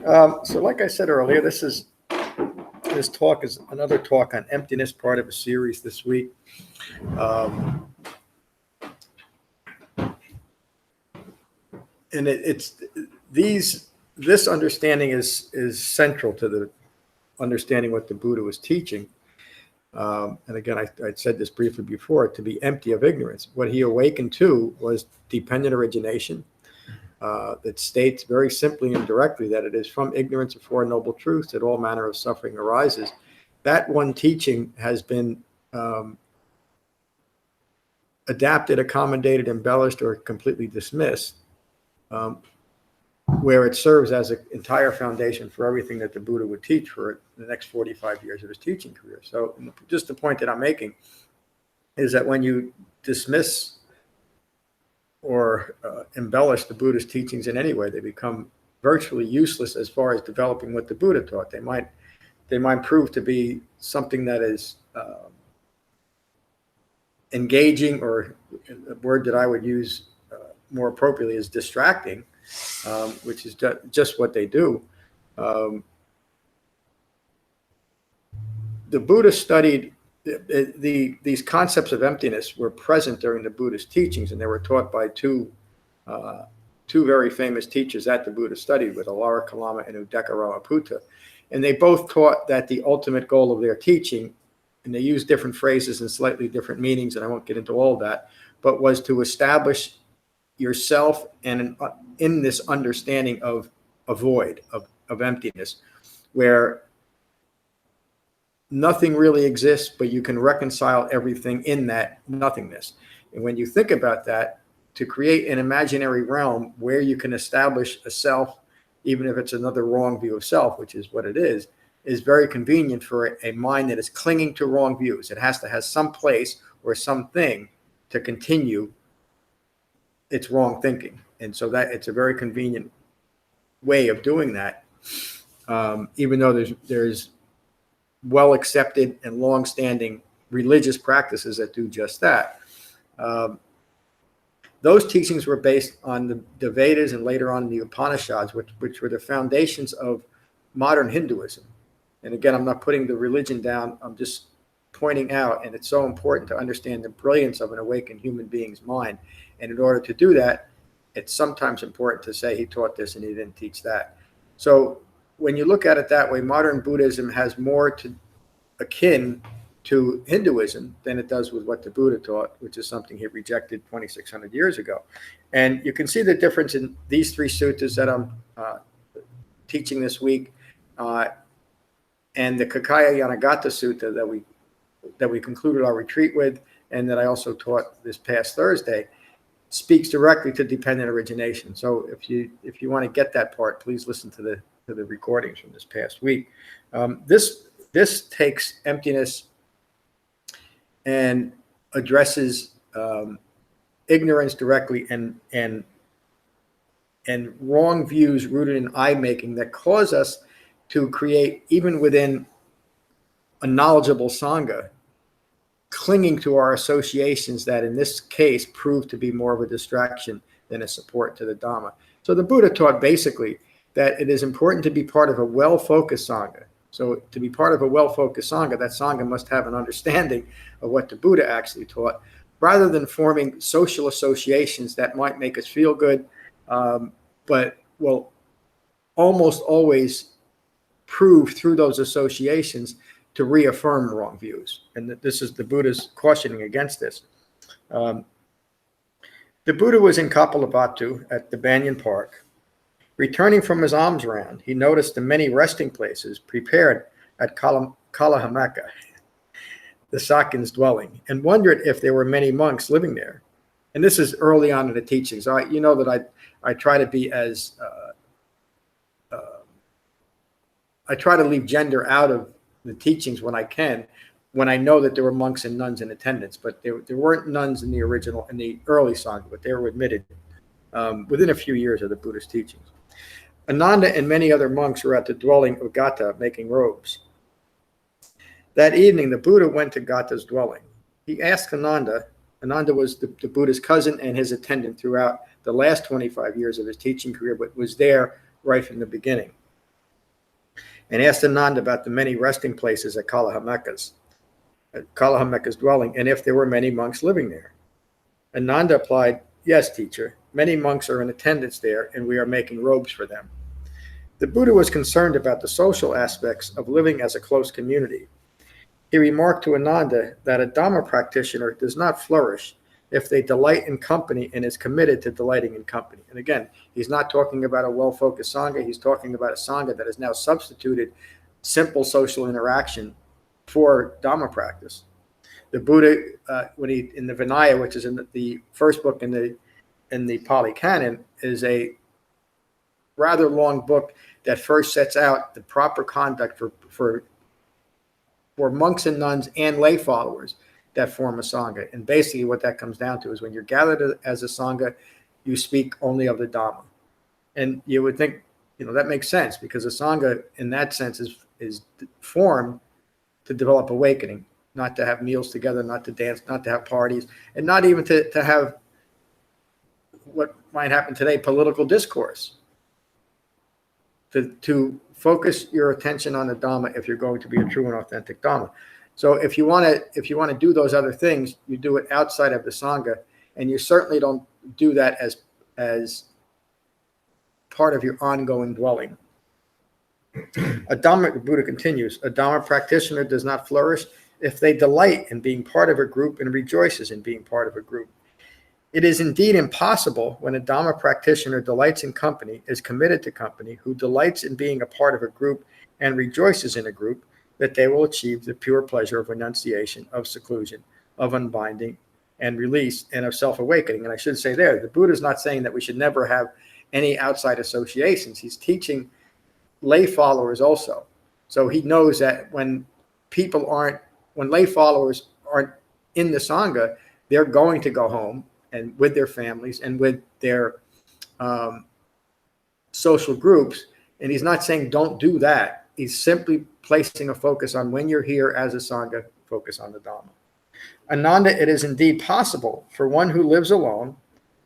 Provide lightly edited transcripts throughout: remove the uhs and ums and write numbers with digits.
So like I said earlier, this talk is another talk on emptiness, part of a series this week. And this understanding is central to the understanding what the Buddha was teaching. And again, I said this briefly before, to be empty of ignorance. What he awakened to was dependent origination, that states very simply and directly that it is from ignorance of Four Noble Truths that all manner of suffering arises. That one teaching has been adapted, accommodated, embellished, or completely dismissed, where it serves as an entire foundation for everything that the Buddha would teach for the next 45 years of his teaching career. So just the point that I'm making is that when you dismiss or embellish the Buddha's teachings in any way, they become virtually useless as far as developing what the Buddha taught. They might prove to be something that is engaging, or a word that I would use more appropriately is distracting, which is just what they do. The Buddha studied these concepts of emptiness were present during the Buddha's teachings, and they were taught by two very famous teachers that the Buddha studied with, Alara Kalama and Udeka Ramaputta. And they both taught that the ultimate goal of their teaching, and they used different phrases and slightly different meanings, and I won't get into all that, but was to establish yourself and in this understanding of a void, of emptiness, where nothing really exists, but you can reconcile everything in that nothingness. And when you think about that, to create an imaginary realm where you can establish a self, even if it's another wrong view of self, which is what it is very convenient for a mind that is clinging to wrong views. It has to have some place or something to continue its wrong thinking. And so that it's a very convenient way of doing that, even though there's well accepted and long-standing religious practices that do just that. Those teachings were based on the Vedas and later on the Upanishads, which were the foundations of modern Hinduism. And again, I'm not putting the religion down, I'm just pointing out, and it's so important to understand the brilliance of an awakened human being's mind. And in order to do that, it's sometimes important to say he taught this and he didn't teach that. So when you look at it that way, modern Buddhism has more akin to Hinduism than it does with what the Buddha taught, which is something he rejected 2,600 years ago. And you can see the difference in these three suttas that I'm teaching this week, and the Kakaya-Yanagata Sutta that we concluded our retreat with, and that I also taught this past Thursday, speaks directly to dependent origination. So if you want to get that part, please listen to the recordings from this past week. This takes emptiness and addresses ignorance directly and wrong views rooted in I-making that cause us to create, even within a knowledgeable sangha, clinging to our associations that in this case prove to be more of a distraction than a support to the Dhamma. So the Buddha taught basically that it is important to be part of a well-focused sangha. So to be part of a well-focused sangha, that sangha must have an understanding of what the Buddha actually taught, rather than forming social associations that might make us feel good, but will almost always prove through those associations to reaffirm wrong views. And this is the Buddha's cautioning against this. The Buddha was in Kapilavatthu at the Banyan Park. Returning from his alms round, he noticed the many resting places prepared at Kalahamaka, the Sakin's dwelling, and wondered if there were many monks living there. And this is early on in the teachings. So you know that I try to be as I try to leave gender out of the teachings when I can, when I know that there were monks and nuns in attendance. But there weren't nuns in the early Sangha, but they were admitted within a few years of the Buddha's teachings. Ananda and many other monks were at the dwelling of Gata making robes. That evening, the Buddha went to Gata's dwelling. He asked Ananda was the Buddha's cousin and his attendant throughout the last 25 years of his teaching career, but was there right from the beginning. and asked Ananda about the many resting places at Kalahameka's dwelling, and if there were many monks living there. Ananda replied, "Yes, teacher, many monks are in attendance there, and we are making robes for them." The Buddha was concerned about the social aspects of living as a close community. He remarked to Ananda that a Dhamma practitioner does not flourish if they delight in company and is committed to delighting in company. And again, he's not talking about a well-focused sangha. He's talking about a sangha that has now substituted simple social interaction for Dhamma practice. The Buddha, when he in the Vinaya, which is in the first book in the Pali Canon, is a rather long book that first sets out the proper conduct for monks and nuns and lay followers that form a sangha. And basically what that comes down to is when you're gathered as a sangha, you speak only of the Dhamma. And you would think, that makes sense, because a sangha in that sense is formed to develop awakening, not to have meals together, not to dance, not to have parties, and not even to have what might happen today, political discourse. To focus your attention on the Dhamma if you're going to be a true and authentic Dhamma. So if you want to do those other things, you do it outside of the sangha, and you certainly don't do that as part of your ongoing dwelling. The Buddha continues, a Dhamma practitioner does not flourish if they delight in being part of a group and rejoices in being part of a group. It is indeed impossible when a Dhamma practitioner delights in company, is committed to company, who delights in being a part of a group and rejoices in a group, that they will achieve the pure pleasure of renunciation, of seclusion, of unbinding and release, and of self-awakening. And I should say there, the Buddha is not saying that we should never have any outside associations. He's teaching lay followers also. So he knows that when lay followers aren't in the sangha, they're going to go home and with their families and with their social groups. And he's not saying don't do that. He's simply placing a focus on when you're here as a sangha, focus on the Dhamma. Ananda, it is indeed possible for one who lives alone,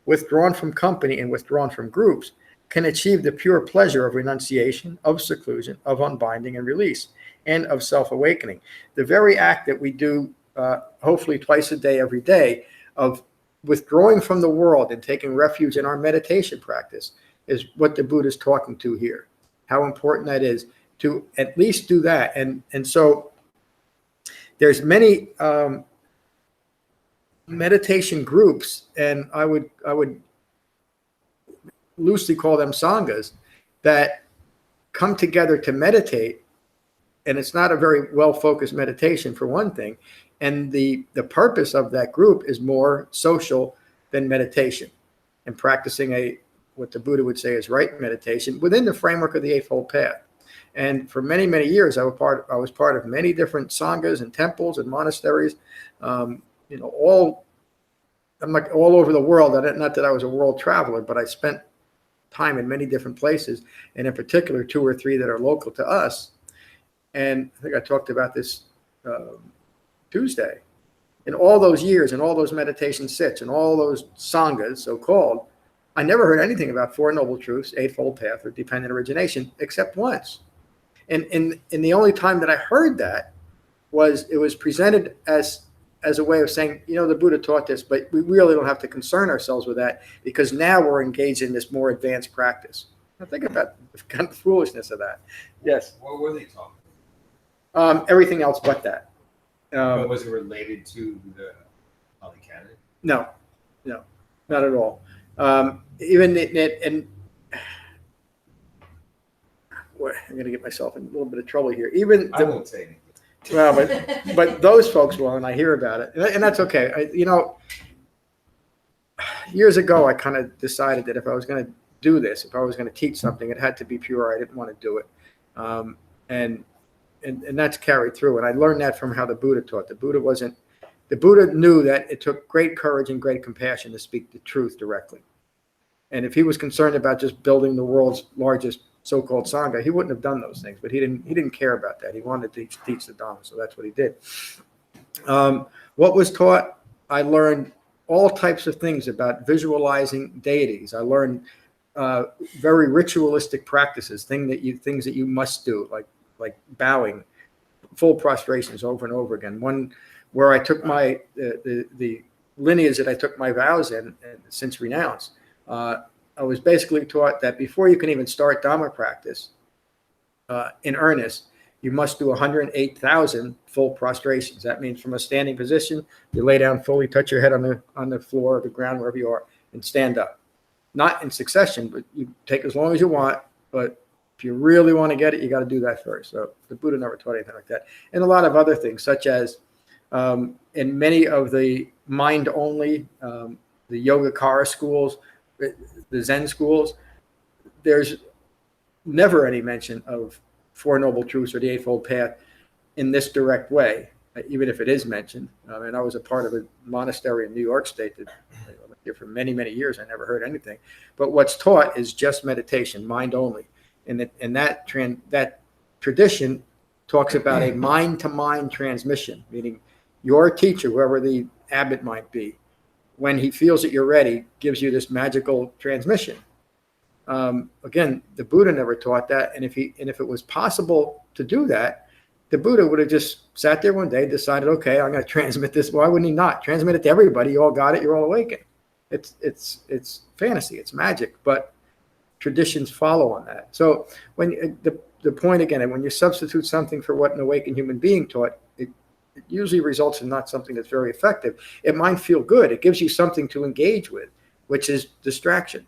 withdrawn from company and withdrawn from groups, can achieve the pure pleasure of renunciation, of seclusion, of unbinding and release, and of self-awakening. The very act that we do, hopefully twice a day, every day, of withdrawing from the world and taking refuge in our meditation practice is what the Buddha is talking to here. How important that is to at least do that. And so there's many meditation groups, and I would loosely call them sanghas, that come together to meditate, and it's not a very well-focused meditation for one thing, and the purpose of that group is more social than meditation, and practicing what the Buddha would say is right meditation within the framework of the Eightfold Path. And for many, many years, I was part of many different sanghas and temples and monasteries, I'm like all over the world. Not that I was a world traveler, but I spent time in many different places, and in particular 2 or 3 that are local to us. And I think I talked about this Tuesday. In all those years, and all those meditation sits, and all those sanghas, so-called, I never heard anything about Four Noble Truths, Eightfold Path, or Dependent Origination, except once. And the only time that I heard that was it was presented as a way of saying, the Buddha taught this, but we really don't have to concern ourselves with that because now we're engaged in this more advanced practice. Now think about the kind of foolishness of that. Yes. What were they talking? Everything else but that. But was it related to the Pali Canon? No, not at all. Even and I'm going to get myself in a little bit of trouble here. I won't say anything. Well, but those folks will, and I hear about it, and that's okay. Years ago, I kind of decided that if I was going to do this, if I was going to teach something, it had to be pure. I didn't want to do it, and that's carried through. And I learned that from how the Buddha taught. The Buddha knew that it took great courage and great compassion to speak the truth directly. And if he was concerned about just building the world's largest so-called sangha, he wouldn't have done those things. But he didn't care about that. He wanted to teach the Dhamma, so that's what he did. What was taught? I learned all types of things about visualizing deities. I learned very ritualistic practices, things that you must do, like like bowing, full prostrations over and over again. One where I took my the lineage that I took my vows in, and since renounce, I was basically taught that before you can even start Dhamma practice in earnest, you must do 108,000 full prostrations. That means from a standing position, you lay down fully, touch your head on the floor or the ground, wherever you are, and stand up. Not in succession, but you take as long as you want. But if you really want to get it, you got to do that first. So the Buddha never taught anything like that. And a lot of other things, such as in many of the mind-only, the Yogacara schools, the Zen schools, there's never any mention of Four Noble Truths or the Eightfold Path in this direct way, even if it is mentioned. And I was a part of a monastery in New York State that I lived here for many, many years. I never heard anything. But what's taught is just meditation, mind only. And that tradition talks about a mind-to-mind transmission, meaning your teacher, whoever the abbot might be, when he feels that you're ready, gives you this magical transmission. Again, the Buddha never taught that, and if it was possible to do that, the Buddha would have just sat there one day, decided, okay, I'm going to transmit this. Why wouldn't he not transmit it to everybody? You all got it. You're all awakened. It's fantasy. It's magic, but traditions follow on that. So when the point again, when you substitute something for what an awakened human being taught, it usually results in not something that's very effective. It might feel good. It gives you something to engage with, which is distraction.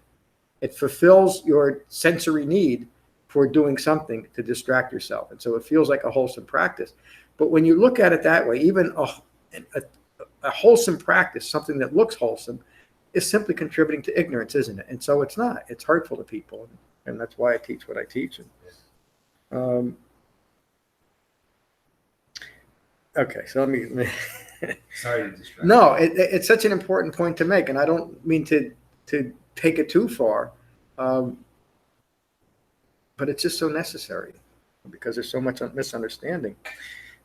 It fulfills your sensory need for doing something to distract yourself. And so it feels like a wholesome practice. But when you look at it that way, even a wholesome practice, something that looks wholesome, is simply contributing to ignorance, isn't it? And so it's not. It's hurtful to people. And that's why I teach what I teach. Okay, so let me... Sorry to distract. No, it's such an important point to make, and I don't mean to take it too far, but it's just so necessary because there's so much misunderstanding.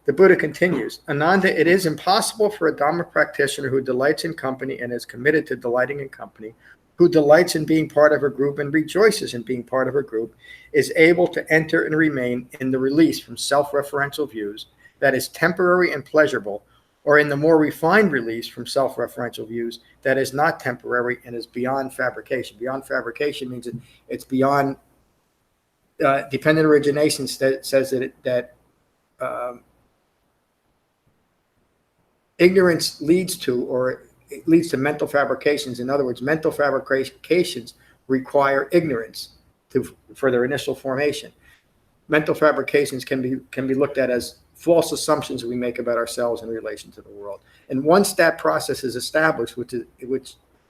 The Buddha continues, Ananda, it is impossible for a Dhamma practitioner who delights in company and is committed to delighting in company, who delights in being part of a group and rejoices in being part of a group, is able to enter and remain in the release from self-referential views that is temporary and pleasurable, or in the more refined release from self-referential views that is not temporary and is beyond fabrication. Beyond fabrication means it's beyond dependent origination says that ignorance leads to, or it leads to mental fabrications. In other words, mental fabrications require ignorance for their initial formation. Mental fabrications can be looked at as false assumptions we make about ourselves in relation to the world. And once that process is established, which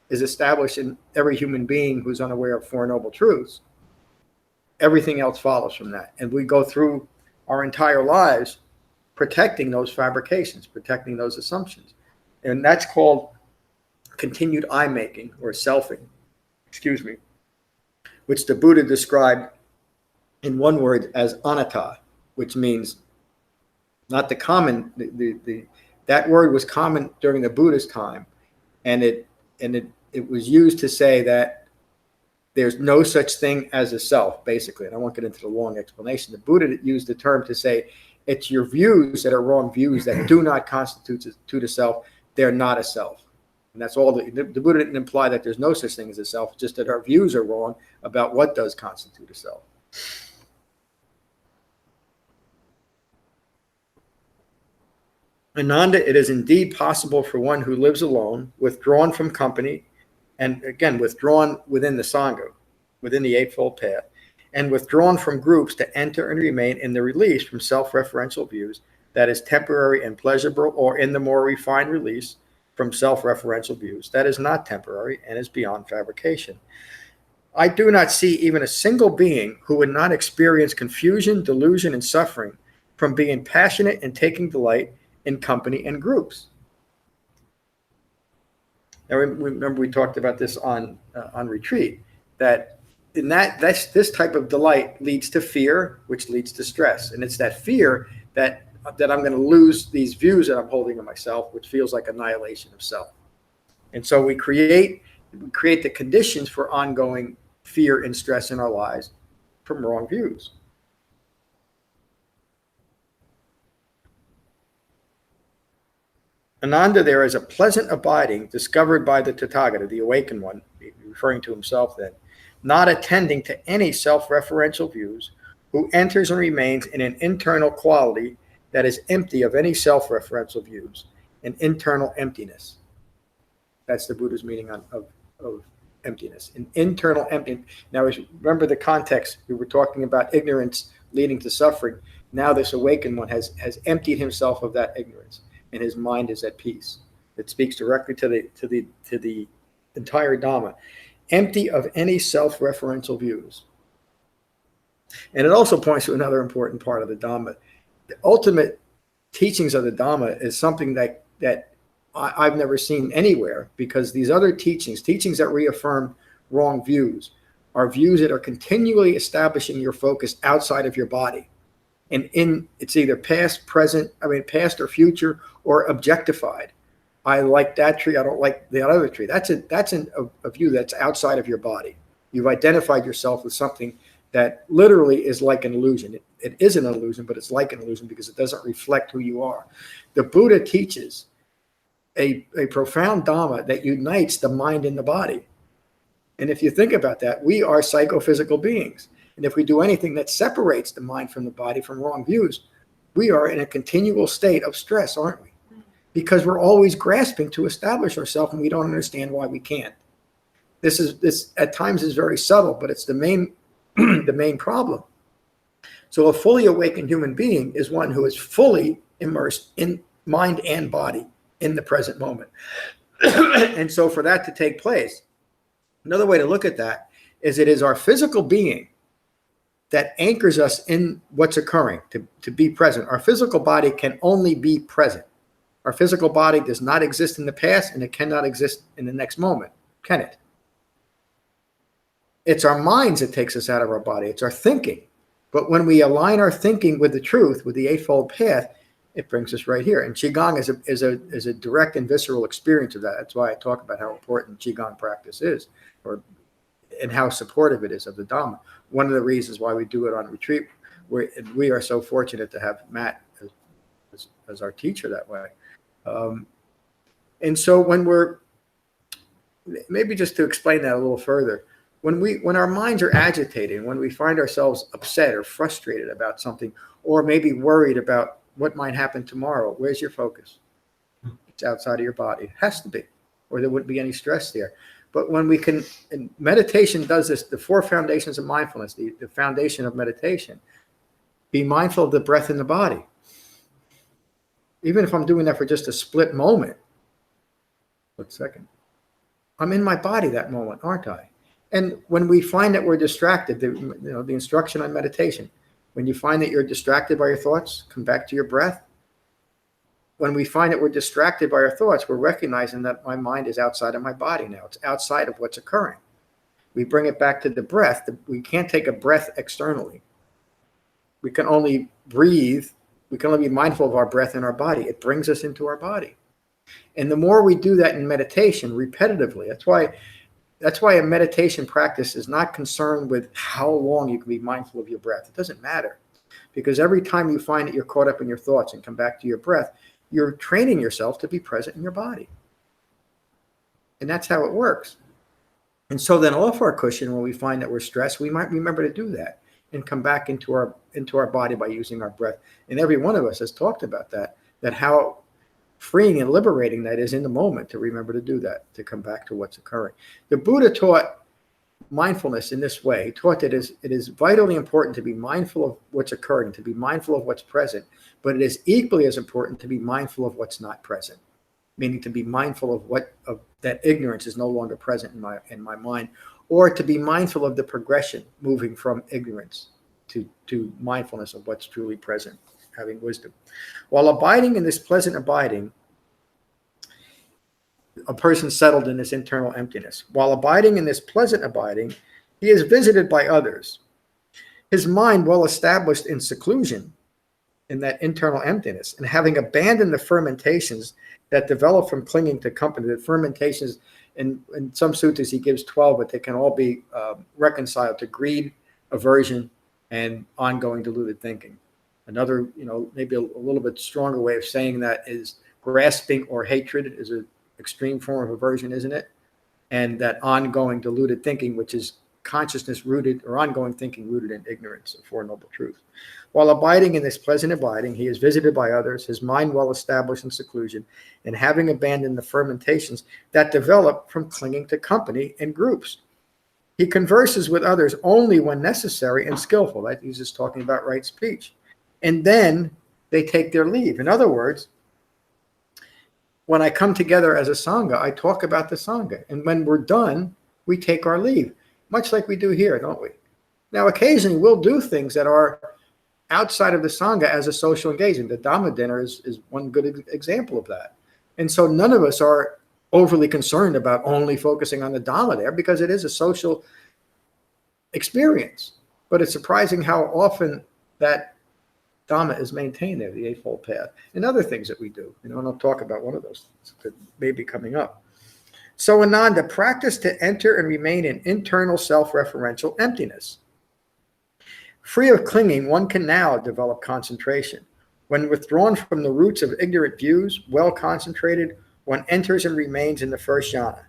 is established in every human being who's unaware of Four Noble Truths, everything else follows from that. And we go through our entire lives protecting those fabrications, protecting those assumptions. And that's called continued I-making or selfing, which the Buddha described in one word as anatta, which means not the common, that word was common during the Buddha's time, and it was used to say that there's no such thing as a self, basically. And I won't get into the long explanation. The Buddha used the term to say it's your views that are wrong views that do not constitute to the self. They're not a self. And that's all. The Buddha didn't imply that there's no such thing as a self, just that our views are wrong about what does constitute a self. Ananda, it is indeed possible for one who lives alone, withdrawn from company, and again, withdrawn within the sangha, within the Eightfold Path, and withdrawn from groups to enter and remain in the release from self-referential views that is temporary and pleasurable, or in the more refined release from self-referential views that is not temporary and is beyond fabrication. I do not see even a single being who would not experience confusion, delusion, and suffering from being passionate and taking delight in company and groups. Now, remember we talked about this on retreat, that this type of delight leads to fear, which leads to stress. And it's that fear that I'm going to lose these views that I'm holding of myself, which feels like annihilation of self. And so we create the conditions for ongoing fear and stress in our lives from wrong views. Ananda there is a pleasant abiding discovered by the Tathagata, the awakened one, referring to himself then, not attending to any self-referential views, who enters and remains in an internal quality that is empty of any self-referential views, an internal emptiness. That's the Buddha's meaning of emptiness, an internal emptiness. Now, remember the context. We were talking about ignorance leading to suffering. Now this awakened one has emptied himself of that ignorance, and his mind is at peace. It speaks directly to the entire Dhamma, empty of any self-referential views. And it also points to another important part of the Dhamma. The ultimate teachings of the Dhamma is something that I've never seen anywhere, because these other teachings that reaffirm wrong views, are views that are continually establishing your focus outside of your body. And it's either past or future, or objectified. I like that tree, I don't like the other tree. That's a view that's outside of your body. You've identified yourself with something that literally is like an illusion. It is an illusion, but it's like an illusion because it doesn't reflect who you are. The Buddha teaches a profound Dhamma that unites the mind and the body. And if you think about that, we are psychophysical beings. And if we do anything that separates the mind from the body from wrong views, we are in a continual state of stress, aren't we? Because we're always grasping to establish ourselves, and we don't understand why we can't. This at times is very subtle, but it's the main the main problem. So a fully awakened human being is one who is fully immersed in mind and body in the present moment. And so for that to take place, another way to look at that is it is our physical being that anchors us in what's occurring, to be present. Our physical body can only be present. Our physical body does not exist in the past, and it cannot exist in the next moment, can it? It's our minds that takes us out of our body. It's our thinking. But when we align our thinking with the truth, with the Eightfold Path, it brings us right here. And Qigong is a direct and visceral experience of that. That's why I talk about how important Qigong practice is, and how supportive it is of the Dhamma. One of the reasons why we do it on retreat, we are so fortunate to have Matt as our teacher that way. And so maybe just to explain that a little further, when our minds are agitated, when we find ourselves upset or frustrated about something, or maybe worried about what might happen tomorrow, where's your focus? It's outside of your body. It has to be, or there wouldn't be any stress there. But when we can, and meditation does this, the 4 foundations of mindfulness, the foundation of meditation, be mindful of the breath in the body. Even if I'm doing that for just a split moment, what second? I'm in my body that moment, aren't I? And when we find that we're distracted, the instruction on meditation, when you find that you're distracted by your thoughts, come back to your breath. When we find that we're distracted by our thoughts, we're recognizing that my mind is outside of my body now. It's outside of what's occurring. We bring it back to the breath. We can't take a breath externally. We can only breathe. We can only be mindful of our breath in our body. It brings us into our body. And the more we do that in meditation repetitively, that's why a meditation practice is not concerned with how long you can be mindful of your breath. It doesn't matter. Because every time you find that you're caught up in your thoughts and come back to your breath, you're training yourself to be present in your body. And that's how it works. And so then off our cushion, when we find that we're stressed, we might remember to do that and come back into our body by using our breath. And every one of us has talked about that how freeing and liberating that is in the moment to remember to do that, to come back to what's occurring. The Buddha taught mindfulness in this way. He taught that it is vitally important to be mindful of what's occurring, to be mindful of what's present, but it is equally as important to be mindful of what's not present, meaning to be mindful of that ignorance is no longer present in my mind, or to be mindful of the progression moving from ignorance to mindfulness of what's truly present, having wisdom. While abiding in this pleasant abiding, a person settled in this internal emptiness. While abiding in this pleasant abiding, he is visited by others. His mind well established in seclusion, in that internal emptiness, and having abandoned the fermentations that develop from clinging to company. The fermentations, in some suttas he gives 12, but they can all be reconciled to greed, aversion, and ongoing deluded thinking. Another, maybe a little bit stronger way of saying that is grasping or hatred is an extreme form of aversion, isn't it? And that ongoing deluded thinking, which is consciousness rooted or ongoing thinking rooted in ignorance of Four Noble Truths. While abiding in this pleasant abiding, he is visited by others, his mind well established in seclusion, and having abandoned the fermentations that develop from clinging to company and groups. He converses with others only when necessary and skillful. That he's just talking about right speech. And then they take their leave. In other words, when I come together as a sangha, I talk about the sangha. And when we're done, we take our leave, much like we do here, don't we? Now, occasionally we'll do things that are outside of the sangha as a social engagement. The Dhamma dinner is one good example of that. And so none of us are overly concerned about only focusing on the Dhamma there, because it is a social experience. But it's surprising how often that Dhamma is maintained there, the Eightfold Path, and other things that we do. And I'll talk about one of those things that may be coming up. So Ananda, practice to enter and remain in internal self-referential emptiness. Free of clinging, one can now develop concentration. When withdrawn from the roots of ignorant views, well concentrated, one enters and remains in the first jhana.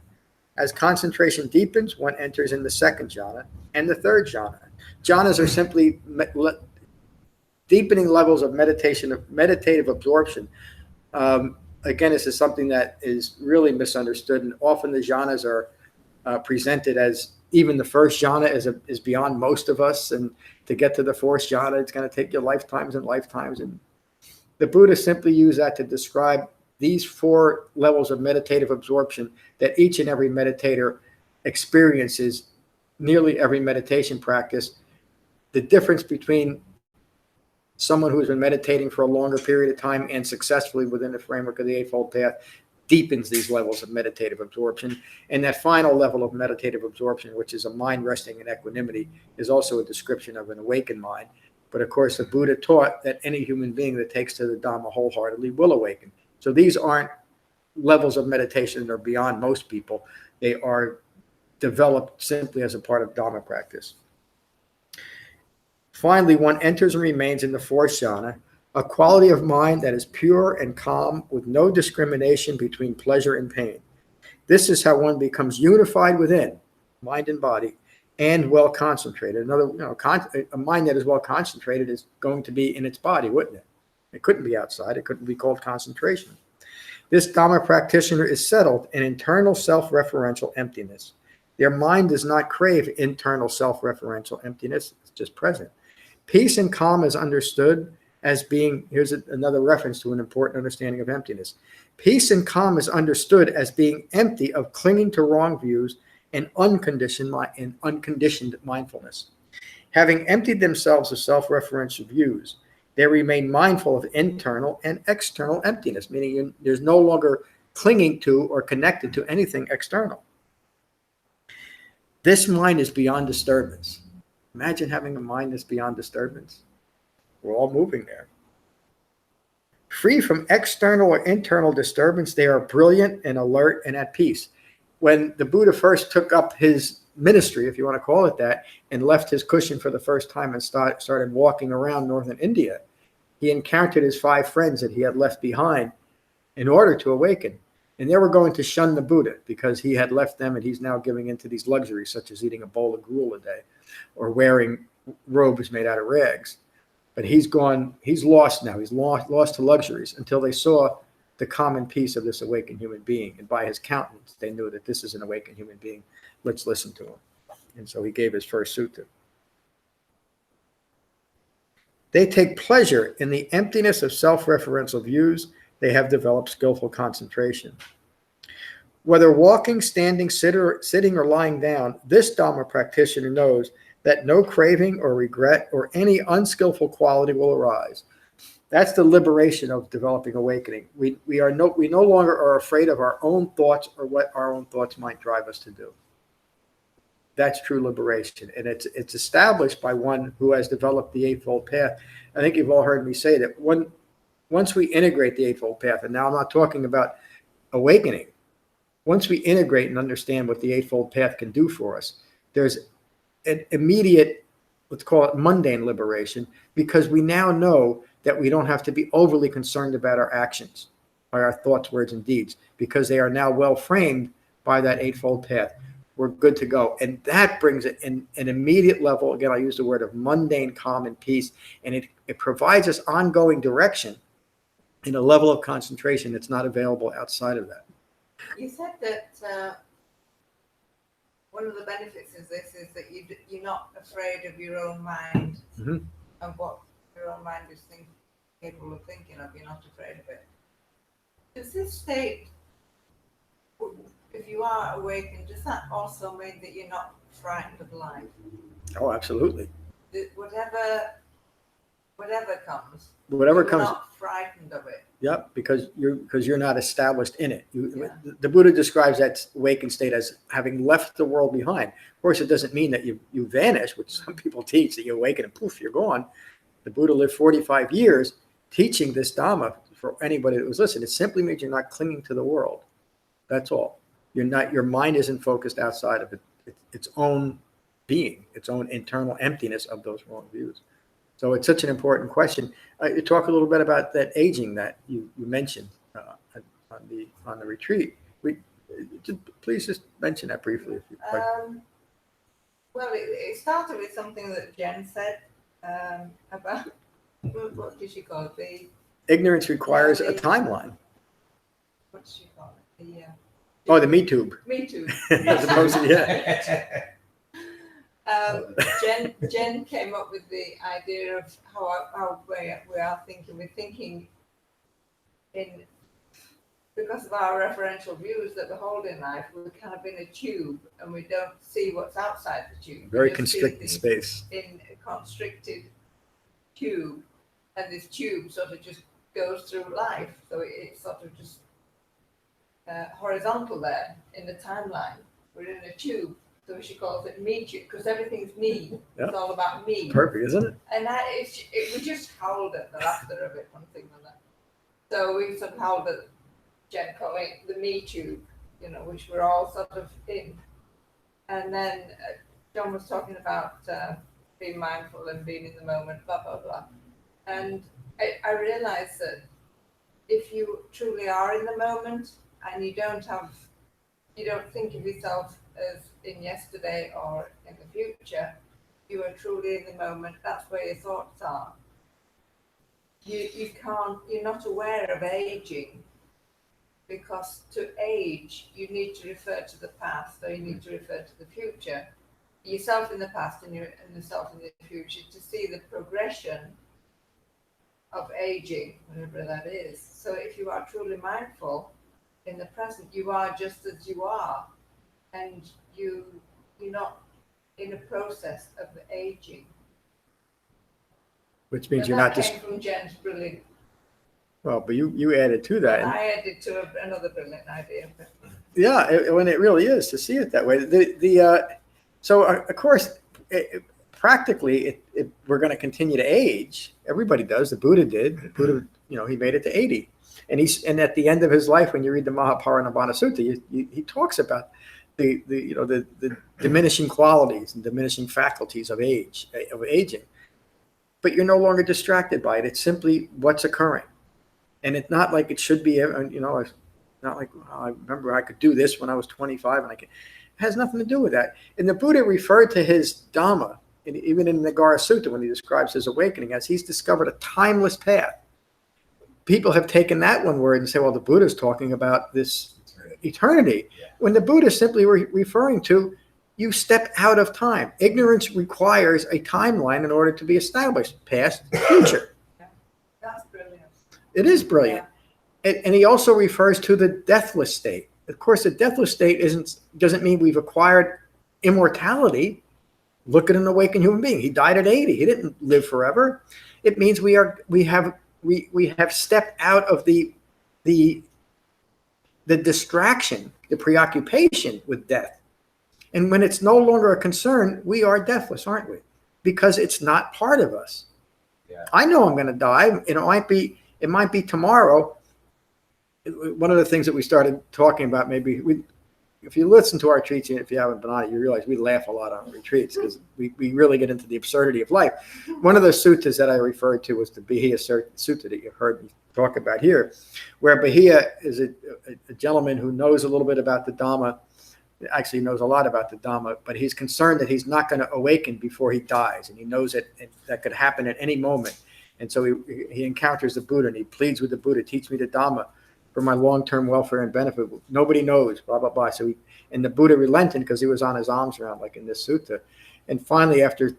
As concentration deepens, one enters in the second jhana and the third jhana. Jhanas are simply deepening levels of meditative absorption. Again, this is something that is really misunderstood, and often the jhanas are presented as even the first jhana is beyond most of us, and to get to the fourth jhana, it's going to take you lifetimes and lifetimes. And the Buddha simply used that to describe these four levels of meditative absorption that each and every meditator experiences, nearly every meditation practice. The difference between someone who's been meditating for a longer period of time and successfully within the framework of the Eightfold Path deepens these levels of meditative absorption. And that final level of meditative absorption, which is a mind resting in equanimity, is also a description of an awakened mind. But of course, the Buddha taught that any human being that takes to the Dhamma wholeheartedly will awaken. So these aren't levels of meditation that are beyond most people. They are developed simply as a part of Dhamma practice. Finally, one enters and remains in the fourth jhana, a quality of mind that is pure and calm with no discrimination between pleasure and pain. This is how one becomes unified within, mind and body, and well concentrated. A mind that is well concentrated is going to be in its body, wouldn't it? It couldn't be outside. It couldn't be called concentration. This Dhamma practitioner is settled in internal self-referential emptiness. Their mind does not crave internal self-referential emptiness. It's just present. Peace and calm is understood as being, here's another reference to an important understanding of emptiness. Peace and calm is understood as being empty of clinging to wrong views and unconditioned mindfulness. Having emptied themselves of self-referential views, they remain mindful of internal and external emptiness, meaning there's no longer clinging to or connected to anything external. This mind is beyond disturbance. Imagine having a mind that's beyond disturbance. We're all moving there. Free from external or internal disturbance, they are brilliant and alert and at peace. When the Buddha first took up his ministry, if you want to call it that, and left his cushion for the first time and started walking around northern India, he encountered his 5 friends that he had left behind in order to awaken. And they were going to shun the Buddha because he had left them and he's now giving into these luxuries, such as eating a bowl of gruel a day or wearing robes made out of rags. But he's lost now. He's lost to luxuries until they saw the common peace of this awakened human being. And by his countenance, they knew that this is an awakened human being. Let's listen to him. And so he gave his first sutta. They take pleasure in the emptiness of self-referential views. They have developed skillful concentration. Whether walking, standing, sitting, or lying down, this Dhamma practitioner knows that no craving or regret or any unskillful quality will arise. That's the liberation of developing awakening. We no longer are afraid of our own thoughts or what our own thoughts might drive us to do. That's true liberation. And it's established by one who has developed the Eightfold Path. I think you've all heard me say that once we integrate the Eightfold Path, and now I'm not talking about awakening, once we integrate and understand what the Eightfold Path can do for us, there's an immediate, let's call it mundane liberation, because we now know that we don't have to be overly concerned about our actions. by our thoughts, words, and deeds, because they are now well framed by that eightfold path. We're good to go. And that brings it in an immediate level. Again, I use the word of mundane calm and peace. And it provides us ongoing direction in a level of concentration that's not available outside of that. You said that one of the benefits of this is that you're not afraid of your own mind Mhm. and what your own mind is capable of thinking of. You're not afraid of it. Does this state, if you are awakened, does that also mean that you're not frightened of life? Oh, absolutely. That whatever comes, Whatever you're comes. not frightened of it. Yep, because you're not established in it. Yeah. The Buddha describes that awakened state as having left the world behind. Of course, it doesn't mean that you vanish, which some people teach, that you awaken and poof, you're gone. The Buddha lived 45 years teaching this Dhamma for anybody that was listening. It simply means you're not clinging to the world. That's all. You're not. Your mind isn't focused outside of its own being, its own internal emptiness of those wrong views. So it's such an important question. You talk a little bit about that aging that you mentioned on the retreat. Please just mention that briefly, if you like. Well, it started with something that Jen said about what did she call it? Ignorance requires a timeline. What did she call it? The Me Tube. Me Too. As opposed to, yeah. Jen came up with the idea of how we are thinking. We're thinking because of our referential views that we hold in life, we're kind of in a tube and we don't see what's outside the tube. Very constricted space. In a constricted tube, and this tube sort of just goes through life. So it's sort of just horizontal there in the timeline. We're in a tube. So she calls it me tube because everything's me. Yeah. It's all about me. Perfect, isn't it? And we just howled at the laughter of it, one thing like that. So we sort of howled at Jen calling it the me tube, which we're all sort of in. And then John was talking about being mindful and being in the moment, blah, blah, blah. And I realized that if you truly are in the moment and you don't think of yourself as in yesterday or in the future, you are truly in the moment. That's where your thoughts are. You're not aware of aging, because to age you need to refer to the past, or you need to refer to the future. Yourself in the past and yourself in the future, to see the progression of aging, whatever that is. So if you are truly mindful in the present, you are just as you are, and you're not in a process of aging. Which means and you're that not just. Came from Jen's brilliant. Well, but you added to that. And I added to another brilliant idea. But. Yeah, when it really is to see it that way. So of course, practically, we're going to continue to age. Everybody does. The Buddha did. The Buddha, he made it to 80, and at the end of his life, when you read the Mahaparinibbana Sutta, he talks about the diminishing qualities and diminishing faculties of aging. But you're no longer distracted by it. It's simply what's occurring, and it's not like it should be. It's not like I remember I could do this when I was 25, and it has nothing to do with that. And the Buddha referred to his Dhamma, and even in the Nagara Sutta, when he describes his awakening, as he's discovered a timeless path. People have taken that one word and say, well, the Buddha's talking about this eternity. Yeah. When the Buddha is simply referring to, you step out of time. Ignorance requires a timeline in order to be established, past, future. Yeah. That's brilliant. It is brilliant. Yeah. And he also refers to the deathless state. Of course, the deathless state doesn't mean we've acquired immortality. Look at an awakened human being. He died at 80. He didn't live forever. It means we have stepped out of the distraction, the preoccupation with death. And when it's no longer a concern, we are deathless, aren't we? Because it's not part of us. Yeah. I know I'm going to die. It might be tomorrow. One of the things that we started talking about, maybe if you listen to our retreats, if you haven't been on it, you realize we laugh a lot on retreats because we really get into the absurdity of life. One of the suttas that I referred to was the Bahiya Sutta that you heard me talk about here, where Bahiya is a gentleman who knows a little bit about the Dhamma, actually knows a lot about the Dhamma, but he's concerned that he's not going to awaken before he dies, and he knows that could happen at any moment. And so he encounters the Buddha, and he pleads with the Buddha, teach me the Dhamma for my long-term welfare and benefit. Nobody knows, blah, blah, blah. So and the Buddha relented because he was on his alms round, like in this sutta. And finally, after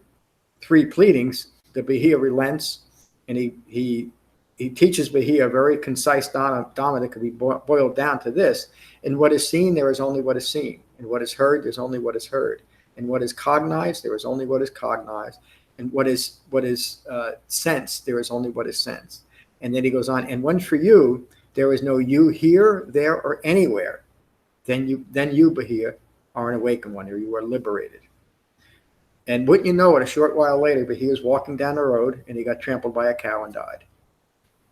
3 pleadings, the Bahiya relents, and he teaches Bahiya a very concise Dhamma that could be boiled down to this. In what is seen, there is only what is seen. In what is heard, there's only what is heard. In what is cognized, there is only what is cognized. And what is sensed, there is only what is sensed. And then he goes on, and when for you, there is no you here, there, or anywhere, then you, Bahiya, are an awakened one, or you are liberated. And wouldn't you know it, a short while later, Bahiya was walking down the road, and he got trampled by a cow and died.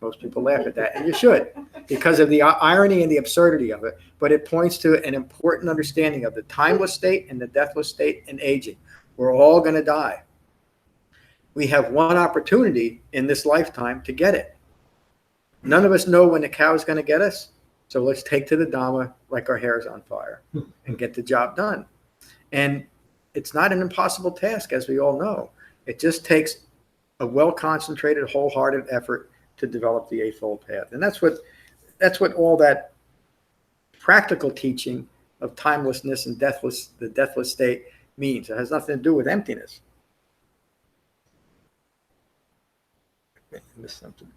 Most people laugh at that, and you should, because of the irony and the absurdity of it. But it points to an important understanding of the timeless state and the deathless state and aging. We're all going to die. We have one opportunity in this lifetime to get it. None of us know when the cow is going to get us, so let's take to the Dhamma like our hair is on fire and get the job done. And it's not an impossible task, as we all know. It just takes a well-concentrated, wholehearted effort to develop the Eightfold Path. And that's what all that practical teaching of timelessness and the deathless state means. It has nothing to do with emptiness. I missed something.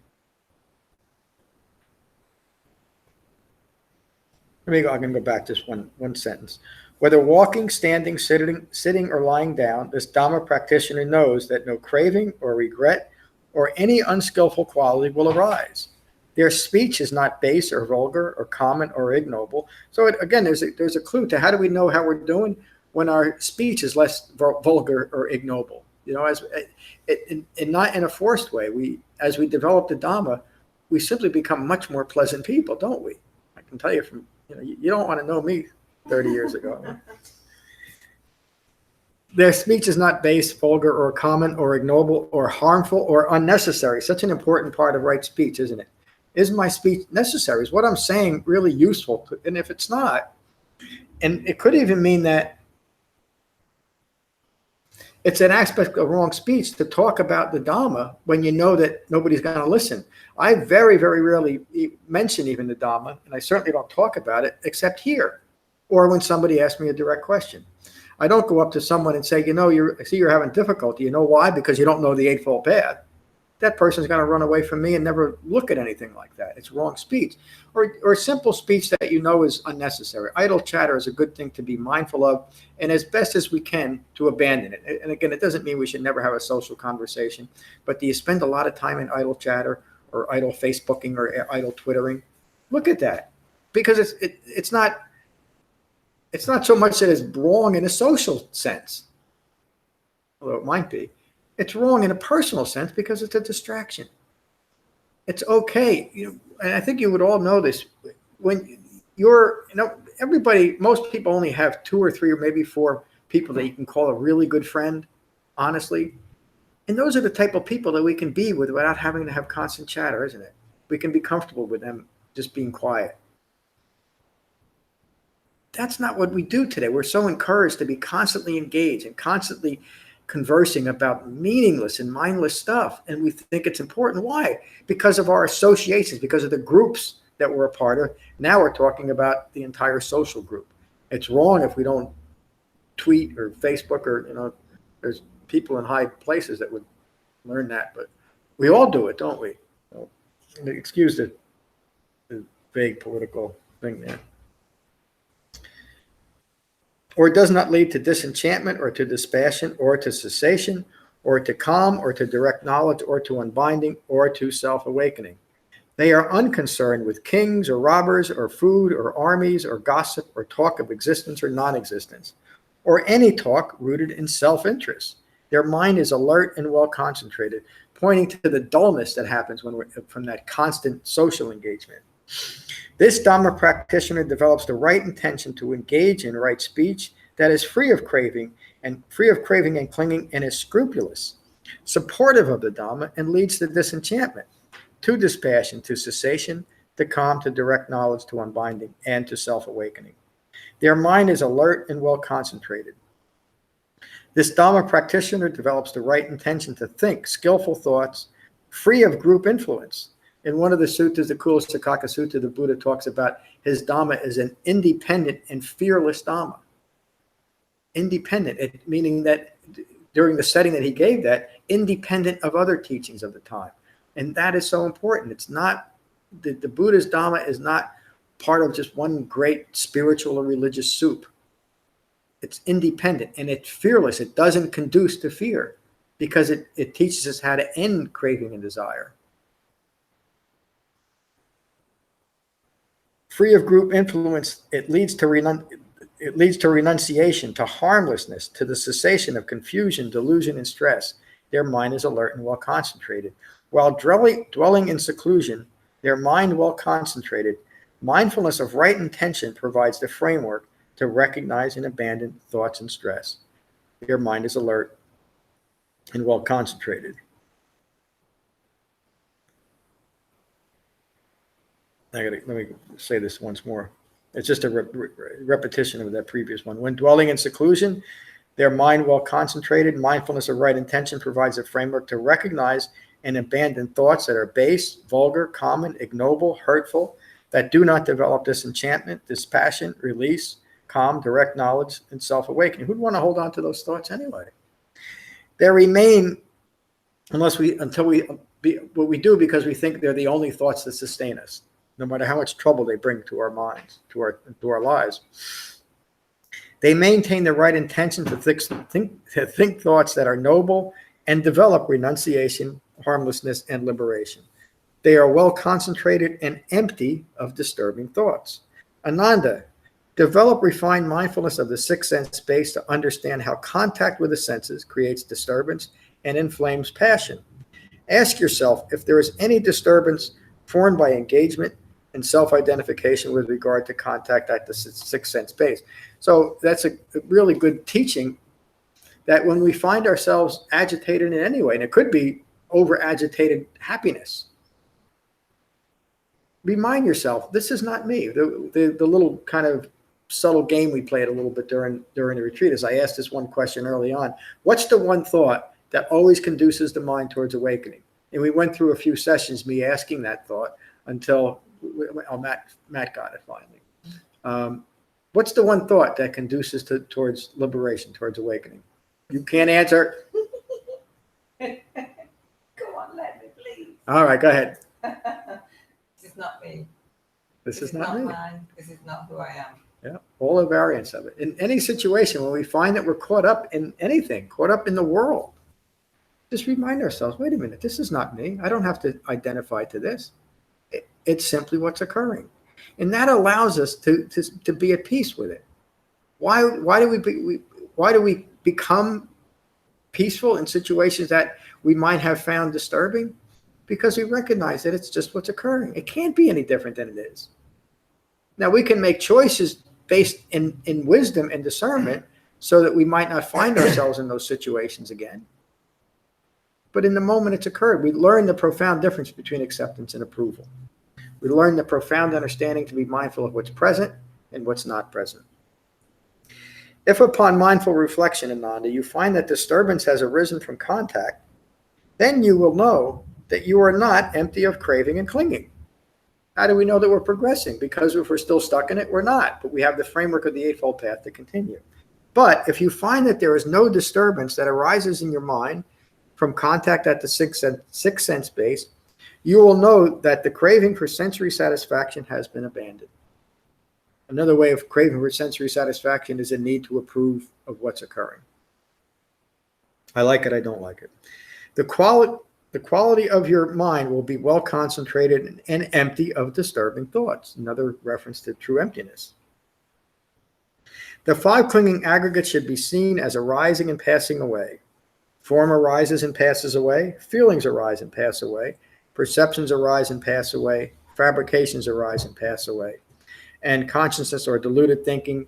I'm going to go back just one sentence. Whether walking, standing, sitting, or lying down, this Dhamma practitioner knows that no craving or regret or any unskillful quality will arise. Their speech is not base or vulgar or common or ignoble. So again, there's a clue to how do we know how we're doing when our speech is less vulgar or ignoble. And not in a forced way. As we develop the Dhamma, we simply become much more pleasant people, don't we? I can tell you from, you don't want to know me 30 years ago. Their speech is not base, vulgar, or common, or ignoble, or harmful, or unnecessary. Such an important part of right speech, isn't it? Is my speech necessary? Is what I'm saying really useful? And if it's not, and it could even mean that it's an aspect of wrong speech to talk about the Dhamma when you know that nobody's going to listen. I very, very rarely mention even the Dhamma, and I certainly don't talk about it except here, or when somebody asks me a direct question. I don't go up to someone and say, I see you're having difficulty. You know why? Because you don't know the Eightfold Path. That person's going to run away from me and never look at anything like that. It's wrong speech. Or simple speech that is unnecessary. Idle chatter is a good thing to be mindful of, and as best as we can to abandon it. And again, it doesn't mean we should never have a social conversation, but do you spend a lot of time in idle chatter or idle Facebooking or idle Twittering? Look at that. Because it's not so much that it's wrong in a social sense, although it might be. It's wrong in a personal sense because it's a distraction. It's okay. And I think you would all know this. When most people only have 2 or 3 or maybe 4 people that you can call a really good friend, honestly. And those are the type of people that we can be with without having to have constant chatter, isn't it? We can be comfortable with them just being quiet. That's not what we do today. We're so encouraged to be constantly engaged and constantly conversing about meaningless and mindless stuff. And we think it's important. Why? Because of our associations, because of the groups that we're a part of. Now we're talking about the entire social group. It's wrong if we don't tweet or Facebook or, there's people in high places that would learn that, but we all do it, don't we? So, excuse the vague political thing there. Or it does not lead to disenchantment or to dispassion or to cessation or to calm or to direct knowledge or to unbinding or to self-awakening. They are unconcerned with kings or robbers or food or armies or gossip or talk of existence or non-existence or any talk rooted in self-interest. Their mind is alert and well concentrated, pointing to the dullness that happens from that constant social engagement. This Dhamma practitioner develops the right intention to engage in right speech that is free of craving and clinging, and is scrupulous, supportive of the Dhamma, and leads to disenchantment, to dispassion, to cessation, to calm, to direct knowledge, to unbinding, and to self-awakening. Their mind is alert and well concentrated. This Dhamma practitioner develops the right intention to think skillful thoughts, free of group influence. In one of the suttas, the Cula-Sunnata Sutta, the Buddha talks about his Dhamma as an independent and fearless Dhamma. Independent, meaning that during the setting that he gave that, independent of other teachings of the time. And that is so important. It's not, the Buddha's Dhamma is not part of just one great spiritual or religious soup. It's independent and it's fearless. It doesn't conduce to fear because it teaches us how to end craving and desire. Free of group influence, it leads to renunciation, to harmlessness, to the cessation of confusion, delusion, and stress. Their mind is alert and well concentrated. While dwelling in seclusion, their mind well concentrated, mindfulness of right intention provides the framework to recognize and abandon thoughts and stress. Their mind is alert and well concentrated. Let me say this once more. It's just a repetition of that previous one. When dwelling in seclusion, their mind well concentrated, mindfulness of right intention provides a framework to recognize and abandon thoughts that are base, vulgar, common, ignoble, hurtful, that do not develop disenchantment, dispassion, release, calm, direct knowledge, and self-awakening. Who'd want to hold on to those thoughts anyway? They remain what we do because we think they're the only thoughts that sustain us, no matter how much trouble they bring to our minds, to our lives. They maintain the right intention to think thoughts that are noble and develop renunciation, harmlessness, and liberation. They are well concentrated and empty of disturbing thoughts. Ananda, develop refined mindfulness of the sixth sense space to understand how contact with the senses creates disturbance and inflames passion. Ask yourself if there is any disturbance formed by engagement and self-identification with regard to contact at the sixth sense space. So that's a really good teaching, that when we find ourselves agitated in any way, and it could be over-agitated happiness, remind yourself, this is not me. The little kind of subtle game we played a little bit during the retreat is I asked this one question early on: what's the one thought that always conduces the mind towards awakening? And we went through a few sessions, me asking that thought, until Matt got it finally. What's the one thought that conduces towards liberation, towards awakening? You can't answer. Come on, let me, please. All right, go ahead. This is not me. This is not me. Mine. This is not who I am. Yeah, all the variants of it. In any situation, when we find that we're caught up in anything, caught up in the world, just remind ourselves, wait a minute, this is not me. I don't have to identify to this. It's simply what's occurring. And that allows us to be at peace with it. Why do we become peaceful in situations that we might have found disturbing? Because we recognize that it's just what's occurring. It can't be any different than it is. Now, we can make choices based in wisdom and discernment so that we might not find ourselves in those situations again. But in the moment it's occurred, we learn the profound difference between acceptance and approval. We learn the profound understanding to be mindful of what's present and what's not present. If upon mindful reflection, Ananda, you find that disturbance has arisen from contact, then you will know that you are not empty of craving and clinging. How do we know that we're progressing? Because if we're still stuck in it, we're not. But we have the framework of the Eightfold Path to continue. But if you find that there is no disturbance that arises in your mind from contact at the sixth sense base, you will know that the craving for sensory satisfaction has been abandoned. Another way of craving for sensory satisfaction is a need to approve of what's occurring. I like it, I don't like it. The quality of your mind will be well concentrated and empty of disturbing thoughts. Another reference to true emptiness. The five clinging aggregates should be seen as arising and passing away. Form arises and passes away. Feelings arise and pass away. Perceptions arise and pass away. fabrications arise and pass away. And consciousness or deluded thinking,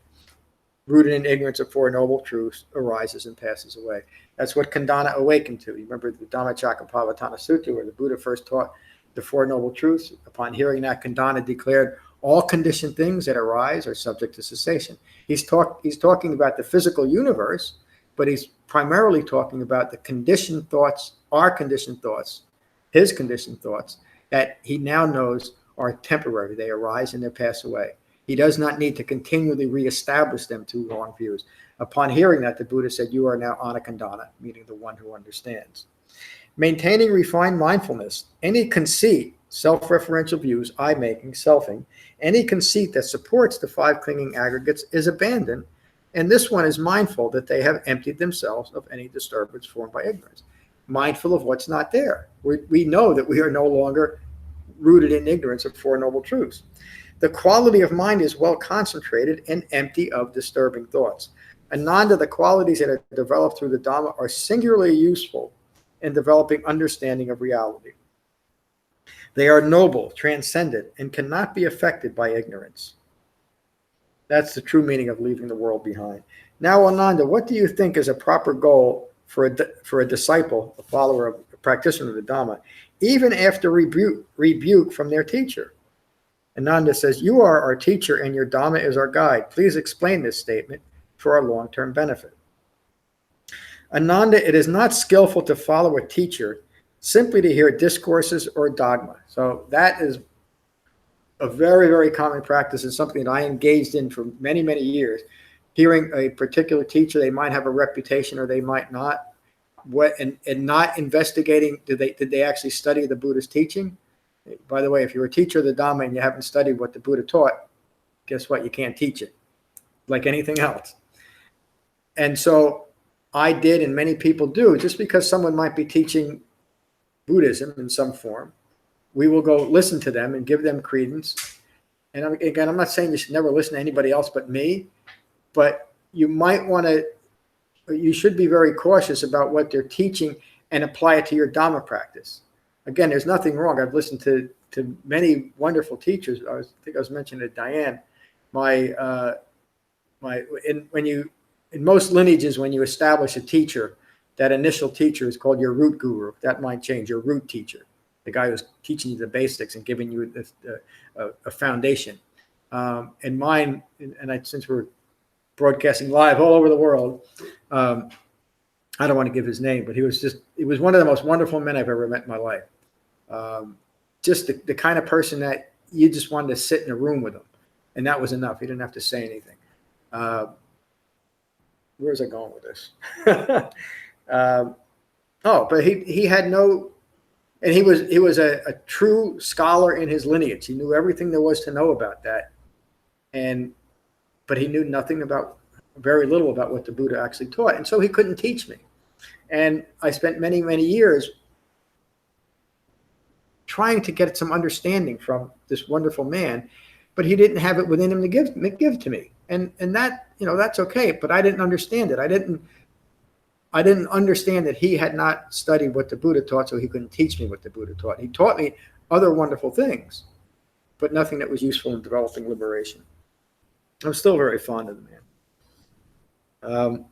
rooted in ignorance of Four Noble Truths, arises and passes away. That's what Khandana awakened to. You remember the Dhammacakkappavattana Sutta, where the Buddha first taught the Four Noble Truths. Upon hearing that, Khandana declared, all conditioned things that arise are subject to cessation. He's talking about the physical universe, but he's primarily talking about the conditioned thoughts, our conditioned thoughts, his conditioned thoughts, that he now knows are temporary. They arise and they pass away. He does not need to continually reestablish them through wrong views. Upon hearing that, the Buddha said, you are now Anakandana, meaning the one who understands. Maintaining refined mindfulness, any conceit, self-referential views, I-making, selfing, any conceit that supports the five clinging aggregates is abandoned, and this one is mindful that they have emptied themselves of any disturbance formed by ignorance. Mindful of what's not there. We know that we are no longer rooted in ignorance of Four Noble Truths. The quality of mind is well concentrated and empty of disturbing thoughts. Ananda, the qualities that are developed through the Dhamma are singularly useful in developing understanding of reality. They are noble, transcendent, and cannot be affected by ignorance. That's the true meaning of leaving the world behind. Now, Ananda, what do you think is a proper goal for a disciple, a follower, a practitioner of the Dhamma, even after rebuke from their teacher? Ananda says, you are our teacher and your Dhamma is our guide. Please explain this statement for our long-term benefit. Ananda, it is not skillful to follow a teacher simply to hear discourses or dogma. So that is a very, very common practice and something that I engaged in for many, many years. Hearing a particular teacher, they might have a reputation or they might not. And not investigating, did they actually study the Buddha's teaching? By the way, if you're a teacher of the Dhamma and you haven't studied what the Buddha taught, guess what? You can't teach it, like anything else. And so I did, and many people do. Just because someone might be teaching Buddhism in some form, we will go listen to them and give them credence. And again, I'm not saying you should never listen to anybody else but me, but you might want to, you should be very cautious about what they're teaching and apply it to your Dhamma practice. Again, there's nothing wrong. I've listened to many wonderful teachers. I think I was mentioning to Diane, in most lineages, when you establish a teacher, that initial teacher is called your root guru. That might change, your root teacher, the guy who's teaching you the basics and giving you a foundation. And mine, since we're broadcasting live all over the world, I don't want to give his name, but he was one of the most wonderful men I've ever met in my life. Just the kind of person that you just wanted to sit in a room with him, and that was enough. He didn't have to say anything. Where's I going with this? But he had no, and he was a true scholar in his lineage. He knew everything there was to know about that, but he knew very little about what the Buddha actually taught, and so he couldn't teach me. And I spent many, many years trying to get some understanding from this wonderful man, but he didn't have it within him to give to me. And that, that's okay, but I didn't understand it. I didn't understand that he had not studied what the Buddha taught, so he couldn't teach me what the Buddha taught. He taught me other wonderful things, but nothing that was useful in developing liberation. I'm still very fond of the man.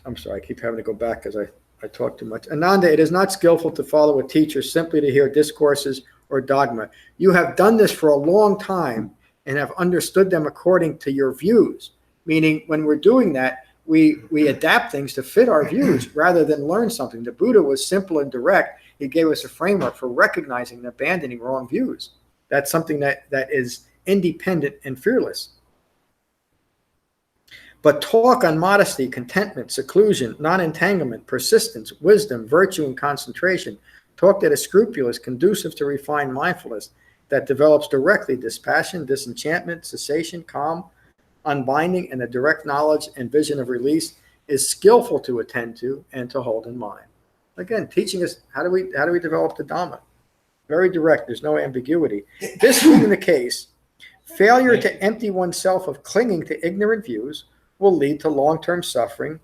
I'm sorry, I keep having to go back because I talk too much. Ananda, it is not skillful to follow a teacher simply to hear discourses or dogma. You have done this for a long time and have understood them according to your views. Meaning, when we're doing that, we adapt things to fit our views rather than learn something. The Buddha was simple and direct. He gave us a framework for recognizing and abandoning wrong views. That's something that is independent and fearless. But talk on modesty, contentment, seclusion, non-entanglement, persistence, wisdom, virtue, and concentration, talk that is scrupulous, conducive to refined mindfulness, that develops directly dispassion, disenchantment, cessation, calm, unbinding, and a direct knowledge and vision of release, is skillful to attend to and to hold in mind. Again, teaching us how do we develop the Dhamma? Very direct. There's no ambiguity. This being the case, failure to empty oneself of clinging to ignorant views will lead to long-term suffering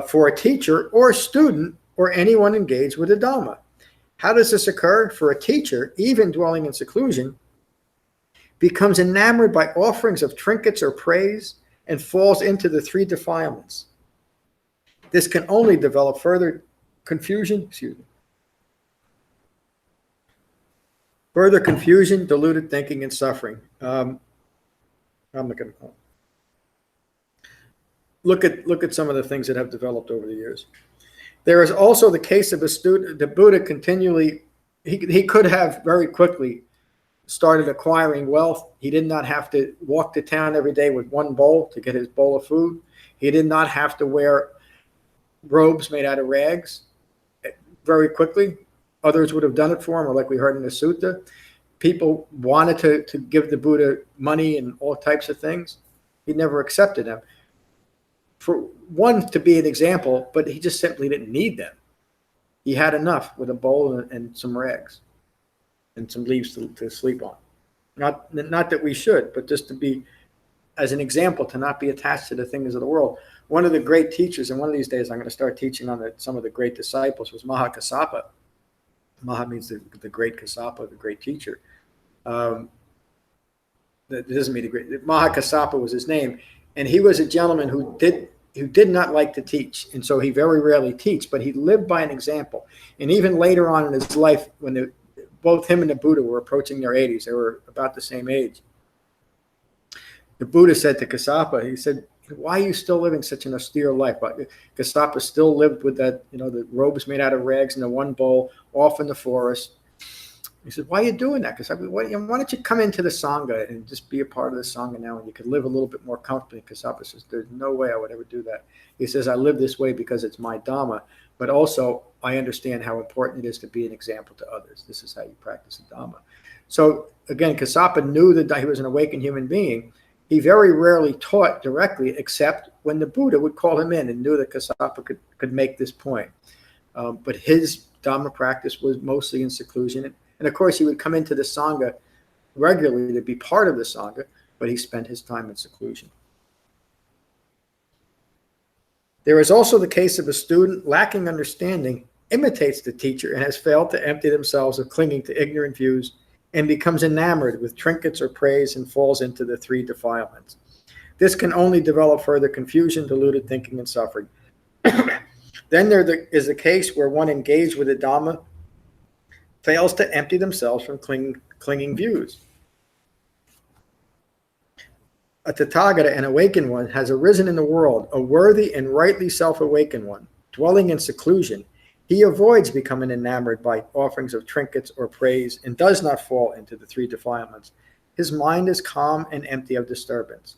for a teacher or a student or anyone engaged with the Dhamma. How does this occur? For a teacher, even dwelling in seclusion, becomes enamored by offerings of trinkets or praise and falls into the three defilements. This can only develop further confusion, further confusion, deluded thinking, and suffering. I'm not going to look at some of the things that have developed over the years. There is also the case of a student. The Buddha continually, he could have very quickly started acquiring wealth. He did not have to walk to town every day with one bowl to get his bowl of food. He did not have to wear robes made out of rags very quickly. Others would have done it for him, or like we heard in the sutta, people wanted to give the Buddha money and all types of things. He never accepted them. For one, to be an example, but he just simply didn't need them. He had enough with a bowl and some rags and some leaves to sleep on. Not that we should, but just to be, as an example, to not be attached to the things of the world. One of the great teachers, and one of these days I'm going to start teaching on some of the great disciples, was Kassapa. Maha means the great Kassapa, the great teacher. That doesn't mean the great. Kassapa was his name, and he was a gentleman who did not like to teach, and so he very rarely teach, but he lived by an example. And even later on in his life, when both him and the Buddha were approaching their 80s, they were about the same age. The Buddha said to Kassapa, he said, "Why are you still living such an austere life?" But Kassapa still lived with that, the robes made out of rags and the one bowl off in the forest. He said, "Why are you doing that?" Kassapa, why don't you come into the sangha and just be a part of the sangha now, and you could live a little bit more comfortably? Kassapa says, "There's no way I would ever do that." He says, "I live this way because it's my Dhamma, but also I understand how important it is to be an example to others. This is how you practice the Dhamma." So again, Kassapa knew that he was an awakened human being. He very rarely taught directly, except when the Buddha would call him in and knew that Kassapa could make this point. But his Dhamma practice was mostly in seclusion. And of course, he would come into the sangha regularly to be part of the sangha, but he spent his time in seclusion. There is also the case of a student lacking understanding, imitates the teacher, and has failed to empty themselves of clinging to ignorant views, and becomes enamored with trinkets or praise and falls into the three defilements. This can only develop further confusion, deluded thinking, and suffering. Then there is a case where one engaged with the Dhamma fails to empty themselves from clinging views. A Tathagata, an awakened one, has arisen in the world, a worthy and rightly self-awakened one, dwelling in seclusion. He avoids becoming enamored by offerings of trinkets or praise and does not fall into the three defilements. His mind is calm and empty of disturbance.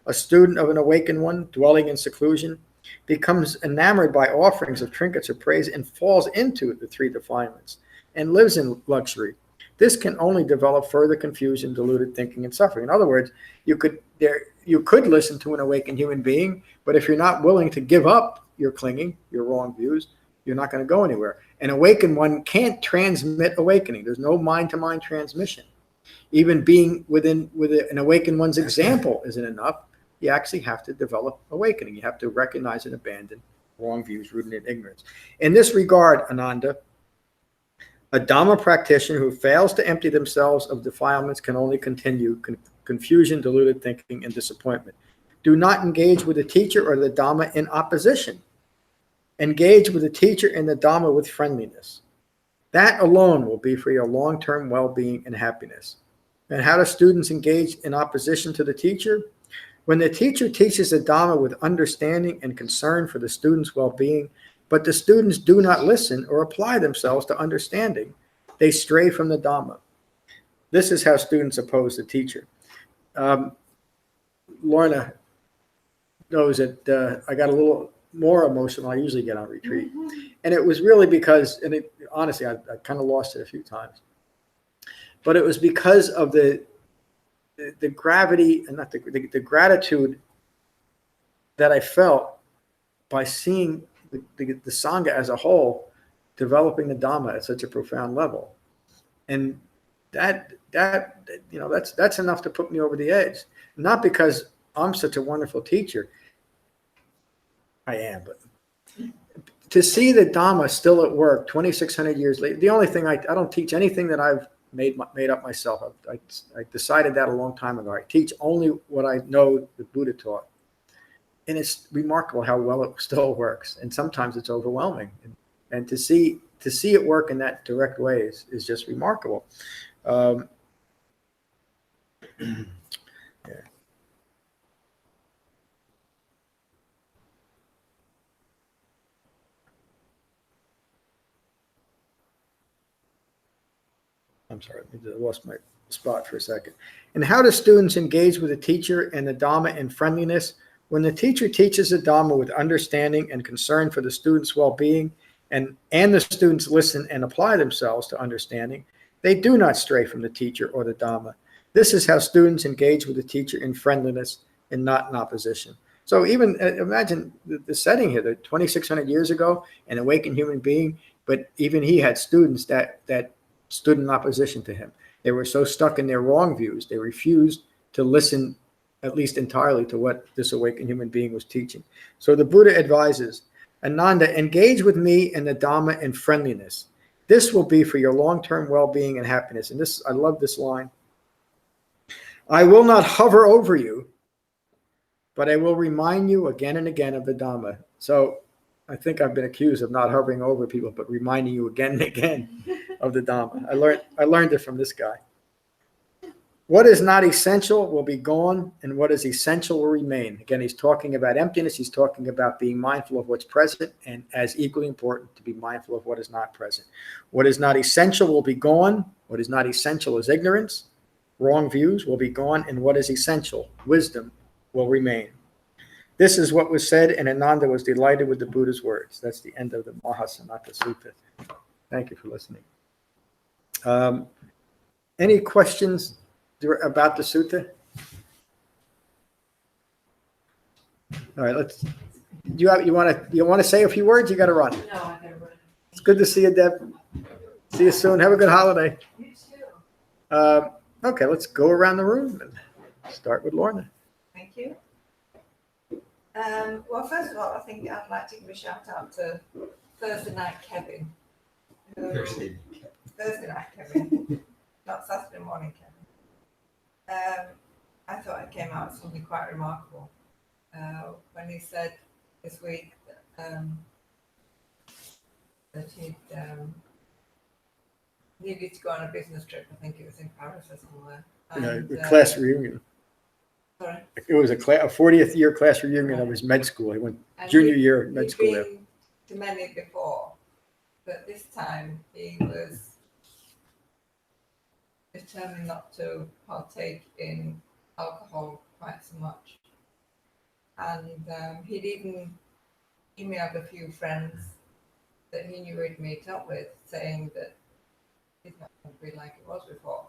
A student of an awakened one, dwelling in seclusion, becomes enamored by offerings of trinkets or praise and falls into the three defilements and lives in luxury. This can only develop further confusion, deluded thinking, and suffering. In other words, you could listen to an awakened human being, but if you're not willing to give up your clinging, your wrong views, you're not going to go anywhere. An awakened one can't transmit awakening. There's no mind-to-mind transmission. Even being with an awakened one's example isn't enough. You actually have to develop awakening. You have to recognize and abandon wrong views rooted in ignorance. In this regard, Ananda, a Dhamma practitioner who fails to empty themselves of defilements can only continue confusion, deluded thinking, and disappointment. Do not engage with the teacher or the Dhamma in opposition. Engage with the teacher and the Dhamma with friendliness. That alone will be for your long-term well-being and happiness. And how do students engage in opposition to the teacher? When the teacher teaches the Dhamma with understanding and concern for the student's well-being, but the students do not listen or apply themselves to understanding, they stray from the Dhamma. This is how students oppose the teacher. Lorna knows that I got a little more emotional I usually get on retreat. And it was really because, honestly, I kind of lost it a few times. But it was because of the gravity, and not the gratitude that I felt by seeing the Sangha as a whole developing the Dhamma at such a profound level. And that's enough to put me over the edge. Not because I'm such a wonderful teacher. I am, but to see the Dhamma still at work 2,600 years later, the only thing I don't teach anything that I've made up myself. I decided that a long time ago. I teach only what I know the Buddha taught. And it's remarkable how well it still works. And sometimes it's overwhelming. And to see it work in that direct way is just remarkable. Yeah. I'm sorry, I lost my spot for a second. And how do students engage with the teacher and the Dhamma in friendliness? When the teacher teaches the Dhamma with understanding and concern for the student's well-being, and the students listen and apply themselves to understanding, they do not stray from the teacher or the Dhamma. This is how students engage with the teacher in friendliness and not in opposition. So even imagine the setting here, 2,600 years ago, an awakened human being, but even he had students that stood in opposition to him. They were so stuck in their wrong views, they refused to listen at least entirely to what this awakened human being was teaching. So the Buddha advises, Ananda, engage with me and the Dhamma in friendliness. This will be for your long-term well-being and happiness. And this, I love this line. I will not hover over you, but I will remind you again and again of the Dhamma. So I think I've been accused of not hovering over people, but reminding you again and again of the Dhamma. I learned it from this guy. What is not essential will be gone, and what is essential will remain. Again, he's talking about emptiness. He's talking about being mindful of what's present, and as equally important, to be mindful of what is not present. What is not essential will be gone. What is not essential is ignorance. Wrong views will be gone, and what is essential, wisdom, will remain. This is what was said, and Ananda was delighted with the Buddha's words. That's the end of the Cula-Sunnata Sutta. Thank you for listening. Any questions about the sutta? All right, let's. You want to say a few words? You got to run. No, I never run. It's good to see you, Deb. See you soon. Have a good holiday. You too. Okay, let's go around the room and start with Lorna. Thank you. Well, first of all, I think I'd like to give a shout out to Thursday night Kevin. Thursday. Thursday night Kevin, not Saturday morning Kevin. I thought it came out something quite remarkable when he said this week that he'd needed to go on a business trip. I think it was in Paris or somewhere. A class reunion. Sorry. It was a 40th year class reunion of his med school. He went junior year med school there. He'd been to many before, but this time he was determined not to partake in alcohol quite so much. And he'd even emailed a few friends that he knew he'd meet up with, saying that it's not going to be like it was before.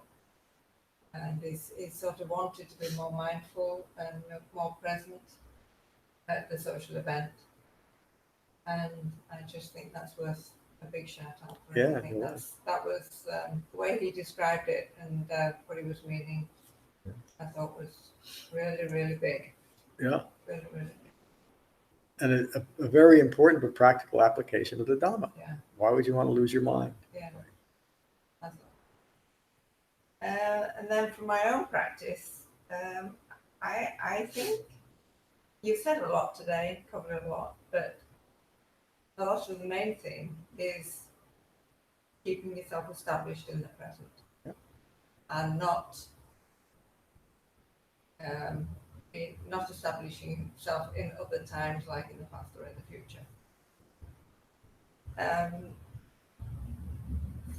And he sort of wanted to be more mindful and more present at the social event. And I just think that's worth a big shout out for him. Yeah, I think that was the way he described it and what he was meaning. I thought was really, really big. Yeah. Really, really big. And a very important but practical application of the Dhamma. Yeah. Why would you want to lose your mind? Yeah. That's all. And then for my own practice, I think you said a lot today, covered a lot, but a lot of the main thing is keeping yourself established in the present. Yeah. And not establishing yourself in other times, like in the past or in the future.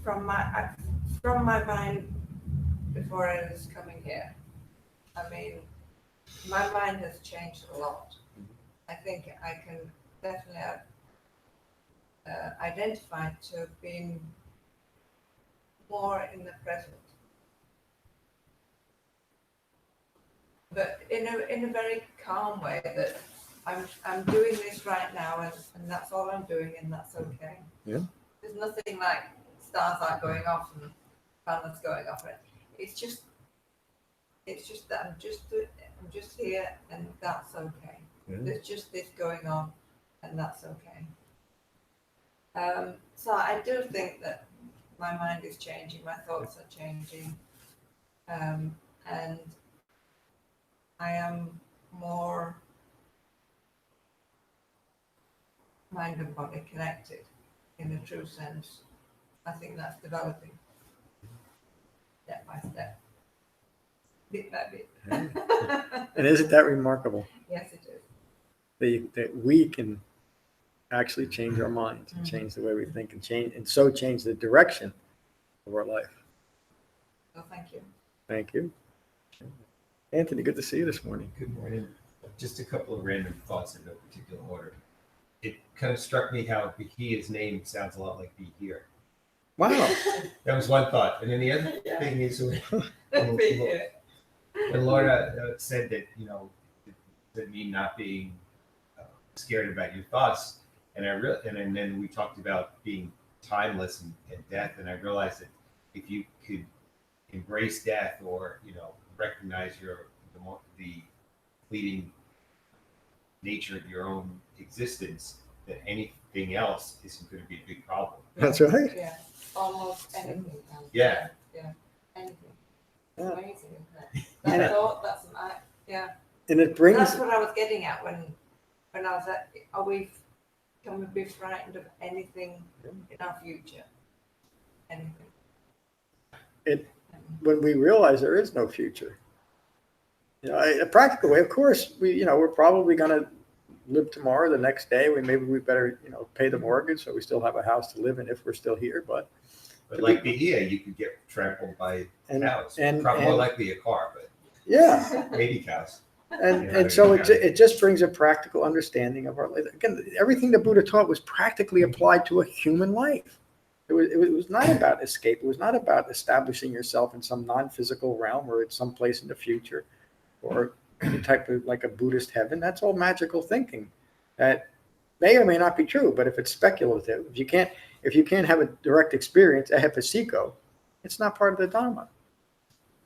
From my mind before I was coming here, I mean, my mind has changed a lot. I think I can definitely identify to have been more in the present, but in a very calm way. That I'm doing this right now, and that's all I'm doing, and that's okay. Yeah. There's nothing like stars aren't going off and planets going off. It's just that I'm just here, and that's okay. Yeah. There's just this going on, and that's okay. So I do think that my mind is changing, my thoughts are changing, and I am more mind and body connected in a true sense. I think that's developing step by step, bit by bit. And isn't that remarkable Yes, it is. that we can actually change our minds and change the way we think and change the direction of our life. So thank you. Thank you. Anthony, good to see you this morning. Good morning. Just a couple of random thoughts in no particular order. It kind of struck me how Bahia's name sounds a lot like Be Here. Wow. That was one thought. And then the other thing is when Laura said that, that mean not being scared about your thoughts, and then we talked about being timeless and death, and I realized that if you could embrace death or recognize the fleeting nature of your own existence, that anything else isn't going to be a big problem. That's right. Yeah, almost anything. Yeah. Yeah, anything. Yeah. Amazing, isn't it? That thought, yeah. And it brings. That's what I was getting at when I was at. Can we be frightened of anything in our future? Anything. When we realize there is no future. In a practical way, of course, we're probably going to live tomorrow, the next day. Maybe we better, pay the mortgage so we still have a house to live in if we're still here. But like Bahia, you could get trampled by cows. Probably more likely a car, but yeah, maybe cows. And so it just brings a practical understanding of our life. Again, everything the Buddha taught was practically applied to a human life. It was not about escape. It was not about establishing yourself in some non-physical realm or it's someplace in the future or any type of like a Buddhist heaven. That's all magical thinking that may or may not be true. But if it's speculative, if you can't have a direct experience, ehepasiko, it's not part of the Dhamma.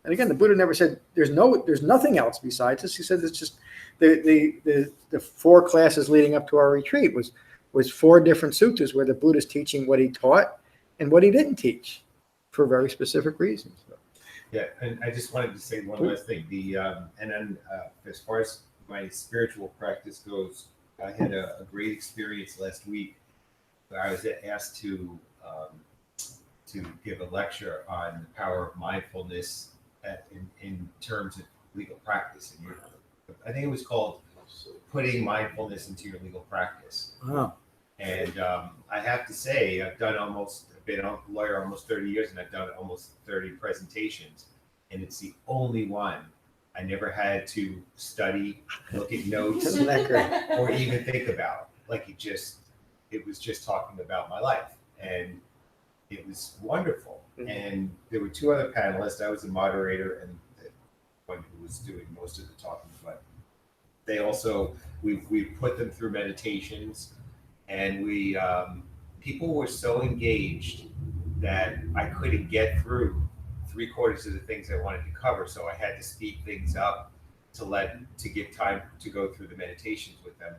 And again, the Buddha never said there's nothing else besides this. He said it's just the 4 classes leading up to our retreat was 4 different suttas where the Buddha's teaching what he taught and what he didn't teach for very specific reasons. Yeah, and I just wanted to say one last thing. As far as my spiritual practice goes, I had a great experience last week where I was asked to give a lecture on the power of mindfulness in terms of legal practice. And I think it was called putting mindfulness into your legal practice. Wow. And I have to say, I've been a lawyer almost 30 years, and I've done almost 30 presentations, and it's the only one I never had to study, look at notes, Isn't that great? or even think about. Like it was just talking about my life, and it was wonderful. Mm-hmm. And there were 2 other panelists. I was the moderator and the one who was doing most of the talking, but they also we put them through meditations, and people were so engaged that I couldn't get through 3/4 of the things I wanted to cover. So I had to speed things up to give time to go through the meditations with them.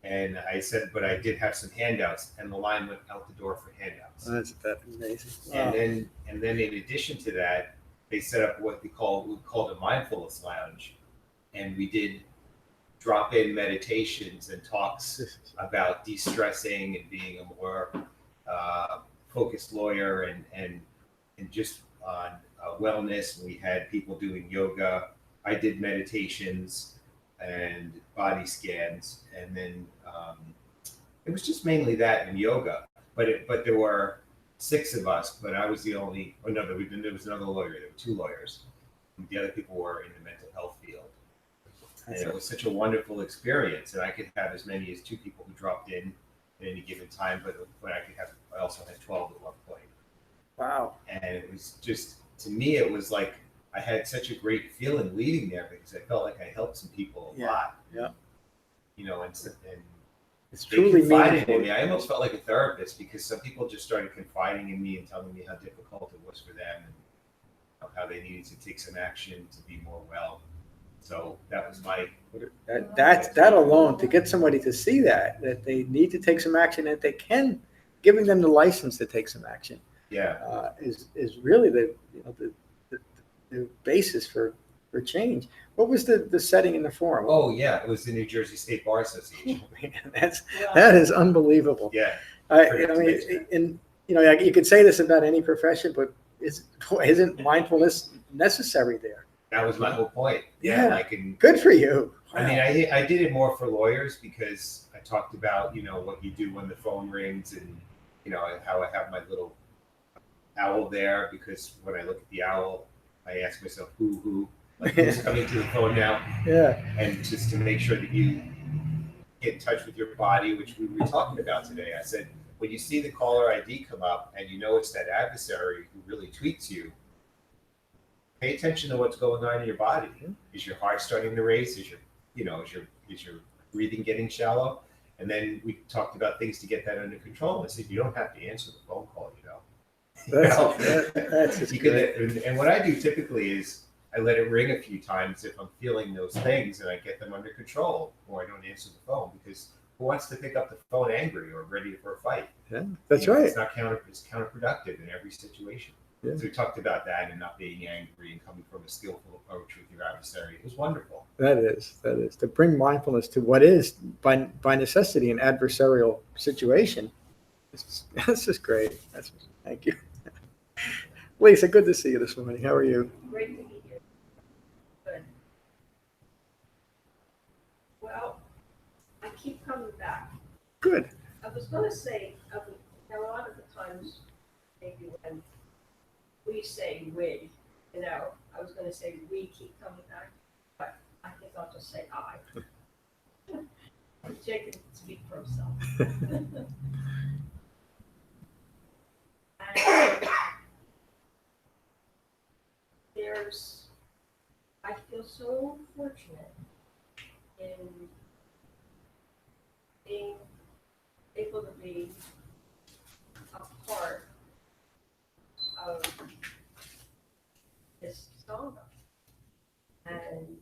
And I said, but I did have some handouts, and the line went out the door for handouts. That's amazing. Wow. And then in addition to that, they set up what we called a mindfulness lounge, and we did drop-in meditations and talks about de-stressing and being a more focused lawyer and just on wellness. We had people doing yoga. I did meditations and body scans, and then it was just mainly that and yoga. But there were 6 of us, but I was the only. Oh no, there was another lawyer. There were 2 lawyers. And the other people were in the mental health field. And it was such a wonderful experience, and I could have as many as 2 people who dropped in at any given time, but I also had 12 at one point. Wow. And it was just, to me, it was like I had such a great feeling leading there because I felt like I helped some people a lot. Yeah. And It's they truly confided meaningful. in me. I almost felt like a therapist because some people just started confiding in me and telling me how difficult it was for them and how they needed to take some action to be more well. So that was my. That alone, to get somebody to see that they need to take some action, that they can giving them the license to take some action Yeah. is really the basis for change. What was the setting in the forum? Oh yeah, it was the New Jersey State Bar Association. Man, that is unbelievable. Yeah. I mean, and you could say this about any profession, but isn't mindfulness necessary there? That was my whole point. Yeah. Like Good for you. I mean, I did it more for lawyers because I talked about, what you do when the phone rings and, how I have my little owl there, because when I look at the owl, I ask myself, who, like who's coming to the phone now? Yeah. And just to make sure that you get in touch with your body, which we were talking about today. I said, when you see the caller ID come up and it's that adversary who really tweaks you, pay attention to what's going on in your body. Is your heart starting to race? Is your breathing getting shallow? And then we talked about things to get that under control. I said, you don't have to answer the phone call, That's just great. And what I do typically is I let it ring a few times if I'm feeling those things, and I get them under control, or I don't answer the phone, because who wants to pick up the phone angry or ready for a fight? Yeah, that's right. It's it's counterproductive in every situation. Yeah. So we talked about that and not being angry and coming from a skillful approach with your adversary. It was wonderful. That is to bring mindfulness to what is by necessity an adversarial situation. That's just great. Thank you, Lisa. Good to see you this morning. How are you? Great to be here. Good. Well, I keep coming back. Good. I was going to say, a lot of the times, maybe when we say we, I was going to say we keep coming back, but I think I'll just say I. Jay can speak for himself. And I feel so fortunate in being able to be a part of this sangha. And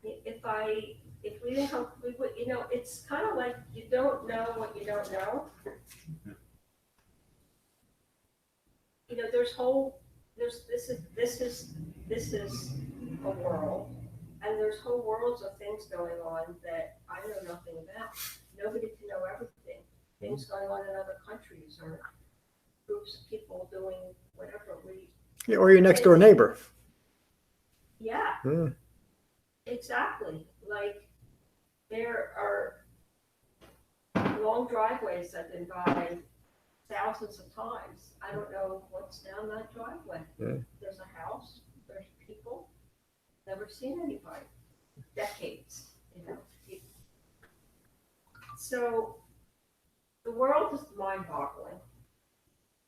if we didn't help, we would, it's kind of like you don't know what you don't know. This is a world, and there's whole worlds of things going on that I know nothing about. Nobody can know everything. Things going on in other countries, or groups of people doing whatever Or your next door neighbor. Yeah. Exactly. Like there are long driveways that have been by thousands of times. I don't know what's down that driveway. Yeah. There's a house, there's people, never seen anybody. Decades, So the world is mind-boggling,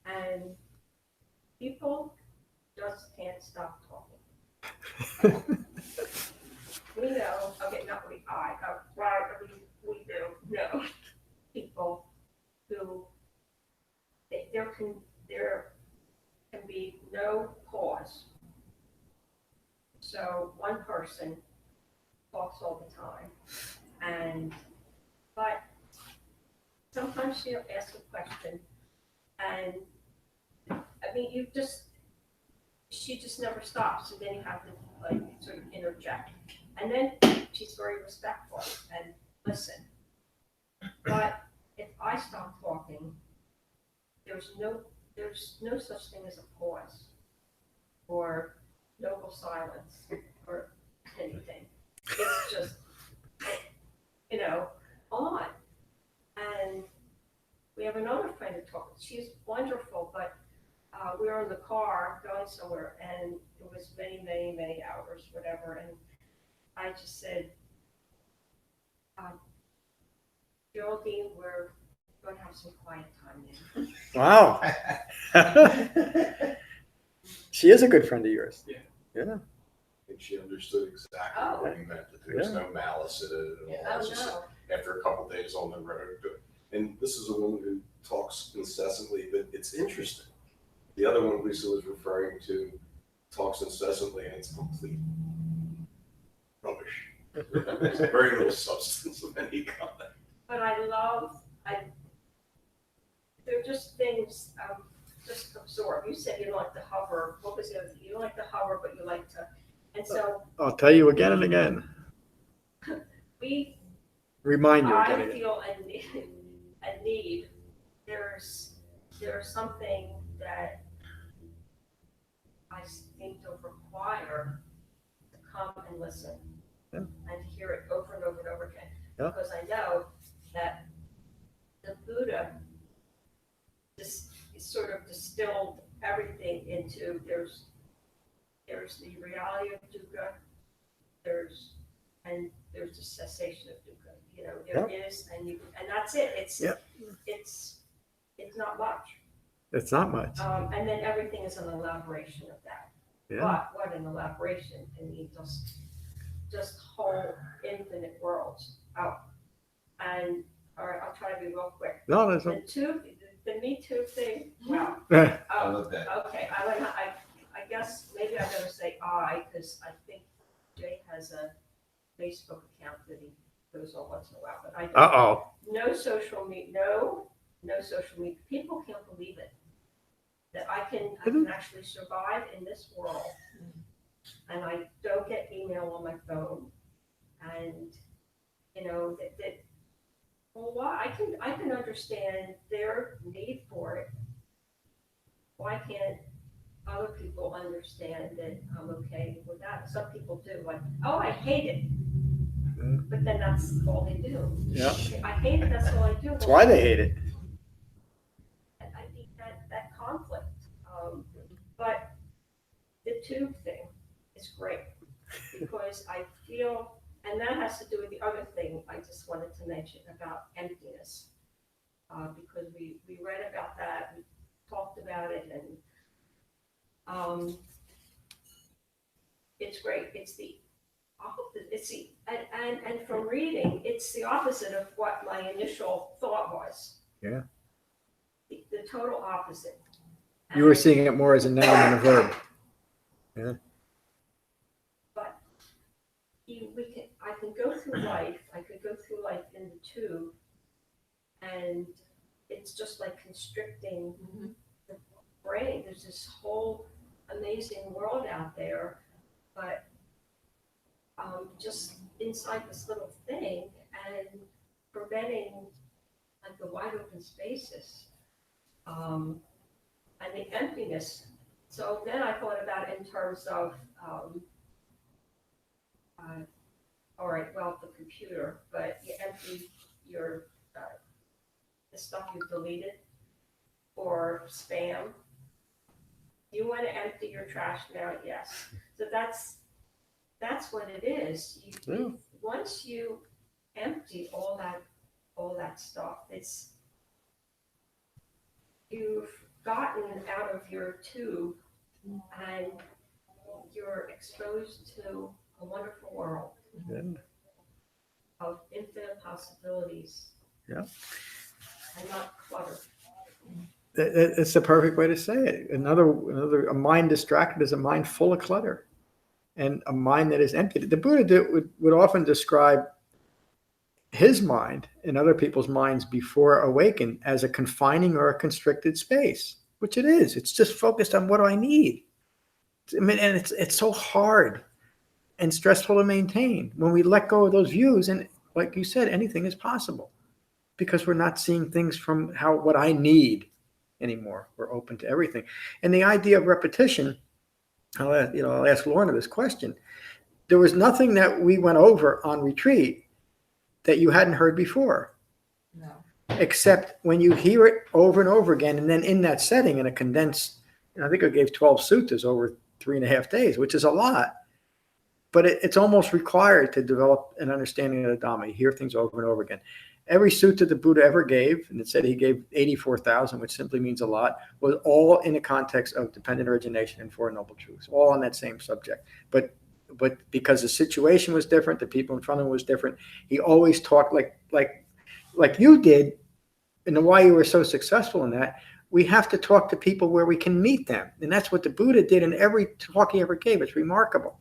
and people just can't stop talking. We know, okay, not we, we do know people who there can be no pause. So one person talks all the time, but sometimes she'll ask a question, and I mean, she just never stops, and then you have to sort of interject. And then she's very respectful and listen. But if I stop talking, there's no such thing as a pause or noble silence or anything. It's just, on. And we have another friend who talks. She's wonderful, but we were in the car going somewhere, and it was many, many, many hours, whatever. And I just said, Geraldine, we're going to have some quiet time now. Wow. She is a good friend of yours. Yeah. Yeah. I think she understood exactly what you meant. That there was no malice in it at all. It's just after a couple of days on the road. And this is a woman who talks incessantly, but it's interesting. The other one Lisa was referring to talks incessantly, and it's complete rubbish. There's very little substance of any kind. but they're just things just absorb. You said you don't like to hover. What was the other thing? You don't like to hover, but you like to, and so I'll tell you again and again. Remind you again I and again. feel a need. There's something that I seem to require to come and listen Yeah. and hear it over and over and over again. Yeah. Because I know that the Buddha just sort of distilled everything into there's the reality of dukkha, there's the cessation of dukkha. You know, there is, and that's it. It's not much. It's not much. And then everything is an elaboration of that. Yeah. But what an elaboration! I mean, just whole infinite worlds out. And all right, I'll try to be real quick. No, there's The Me Too thing. Wow. no. I love that. Okay, I guess maybe I better say I, because I think Jay has a Facebook account that he goes on once in a while, but I don't. Uh-oh. No social media. No social media. People can't believe it. That I can actually survive in this world, and I don't get email on my phone, and you know that. Well, why I can understand their need for it. Why can't other people understand that I'm okay with that? Some people do, like, oh, I hate it, but then that's all they do. Yeah. I hate it. That's all I do. That's why they hate it. I think that conflict. But the tube thing is great because I feel, and that has to do with the other thing I just wanted to mention about emptiness, because we read about that, we talked about it, and it's great. It's the opposite. And from reading, it's the opposite of what my initial thought was. Yeah. The total opposite. You were seeing it more as a noun than a verb. Yeah. But I can go through life. I could go through life in the tube, and it's just like constricting the brain. There's this whole amazing world out there, but just inside this little thing and preventing like the wide open spaces. And the emptiness. So then I thought about it in terms of, all right, well, the computer, but you empty your, the stuff you've deleted or spam. You want to empty your trash now? Yes. So that's what it is. Once you empty all that stuff, you've gotten out of your tube and you're exposed to a wonderful world of infinite possibilities. Yeah. And not clutter. It's the perfect way to say it. A mind distracted is a mind full of clutter, and a mind that is empty. The Buddha would often describe his mind and other people's minds before awakened as a confining or a constricted space, which it is. It's just focused on what do I need. I mean, and it's so hard and stressful to maintain when we let go of those views. And like you said, anything is possible because we're not seeing things from what I need anymore. We're open to everything. And the idea of repetition, I'll ask Lorna this question. There was nothing that we went over on retreat that you hadn't heard before. No. Except when you hear it over and over again, and then in that setting, in a condensed, I think I gave 12 suttas over 3.5 days, which is a lot, but it's almost required to develop an understanding of the Dhamma. You hear things over and over again. Every sutta the Buddha ever gave, and it said he gave 84,000, which simply means a lot, was all in the context of dependent origination and Four Noble Truths, all on that same subject. But because the situation was different, the people in front of him was different, he always talked like you did, and why you were so successful in that. We have to talk to people where we can meet them. And that's what the Buddha did in every talk he ever gave. It's remarkable.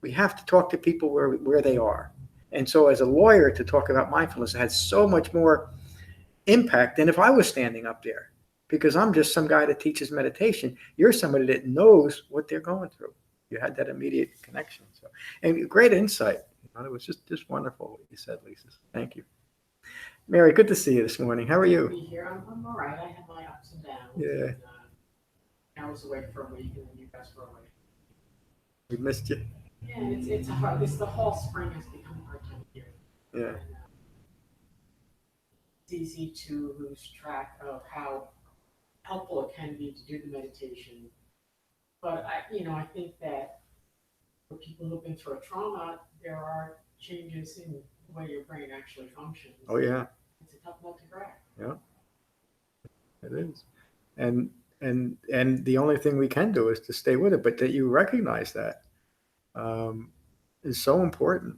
We have to talk to people where they are. And so as a lawyer, to talk about mindfulness had so much more impact than if I was standing up there, because I'm just some guy that teaches meditation. You're somebody that knows what they're going through. You had that immediate connection. So, and great insight. It was just wonderful what you said, Lisa. Thank you. Mary, good to see you this morning. How are you? Be here. I'm all right. I have my ups and downs. Yeah. And, I was away for a week, and then you guys were away. We missed you. Yeah, and it's a hard. The whole spring has become a hard time of year. Yeah. And, it's easy to lose track of how helpful it can be to do the meditation. But I think that for people who've been through a trauma, there are changes in the way your brain actually functions. Oh yeah. It's a tough nut to crack. Yeah. It is. And the only thing we can do is to stay with it, but that you recognize that is so important.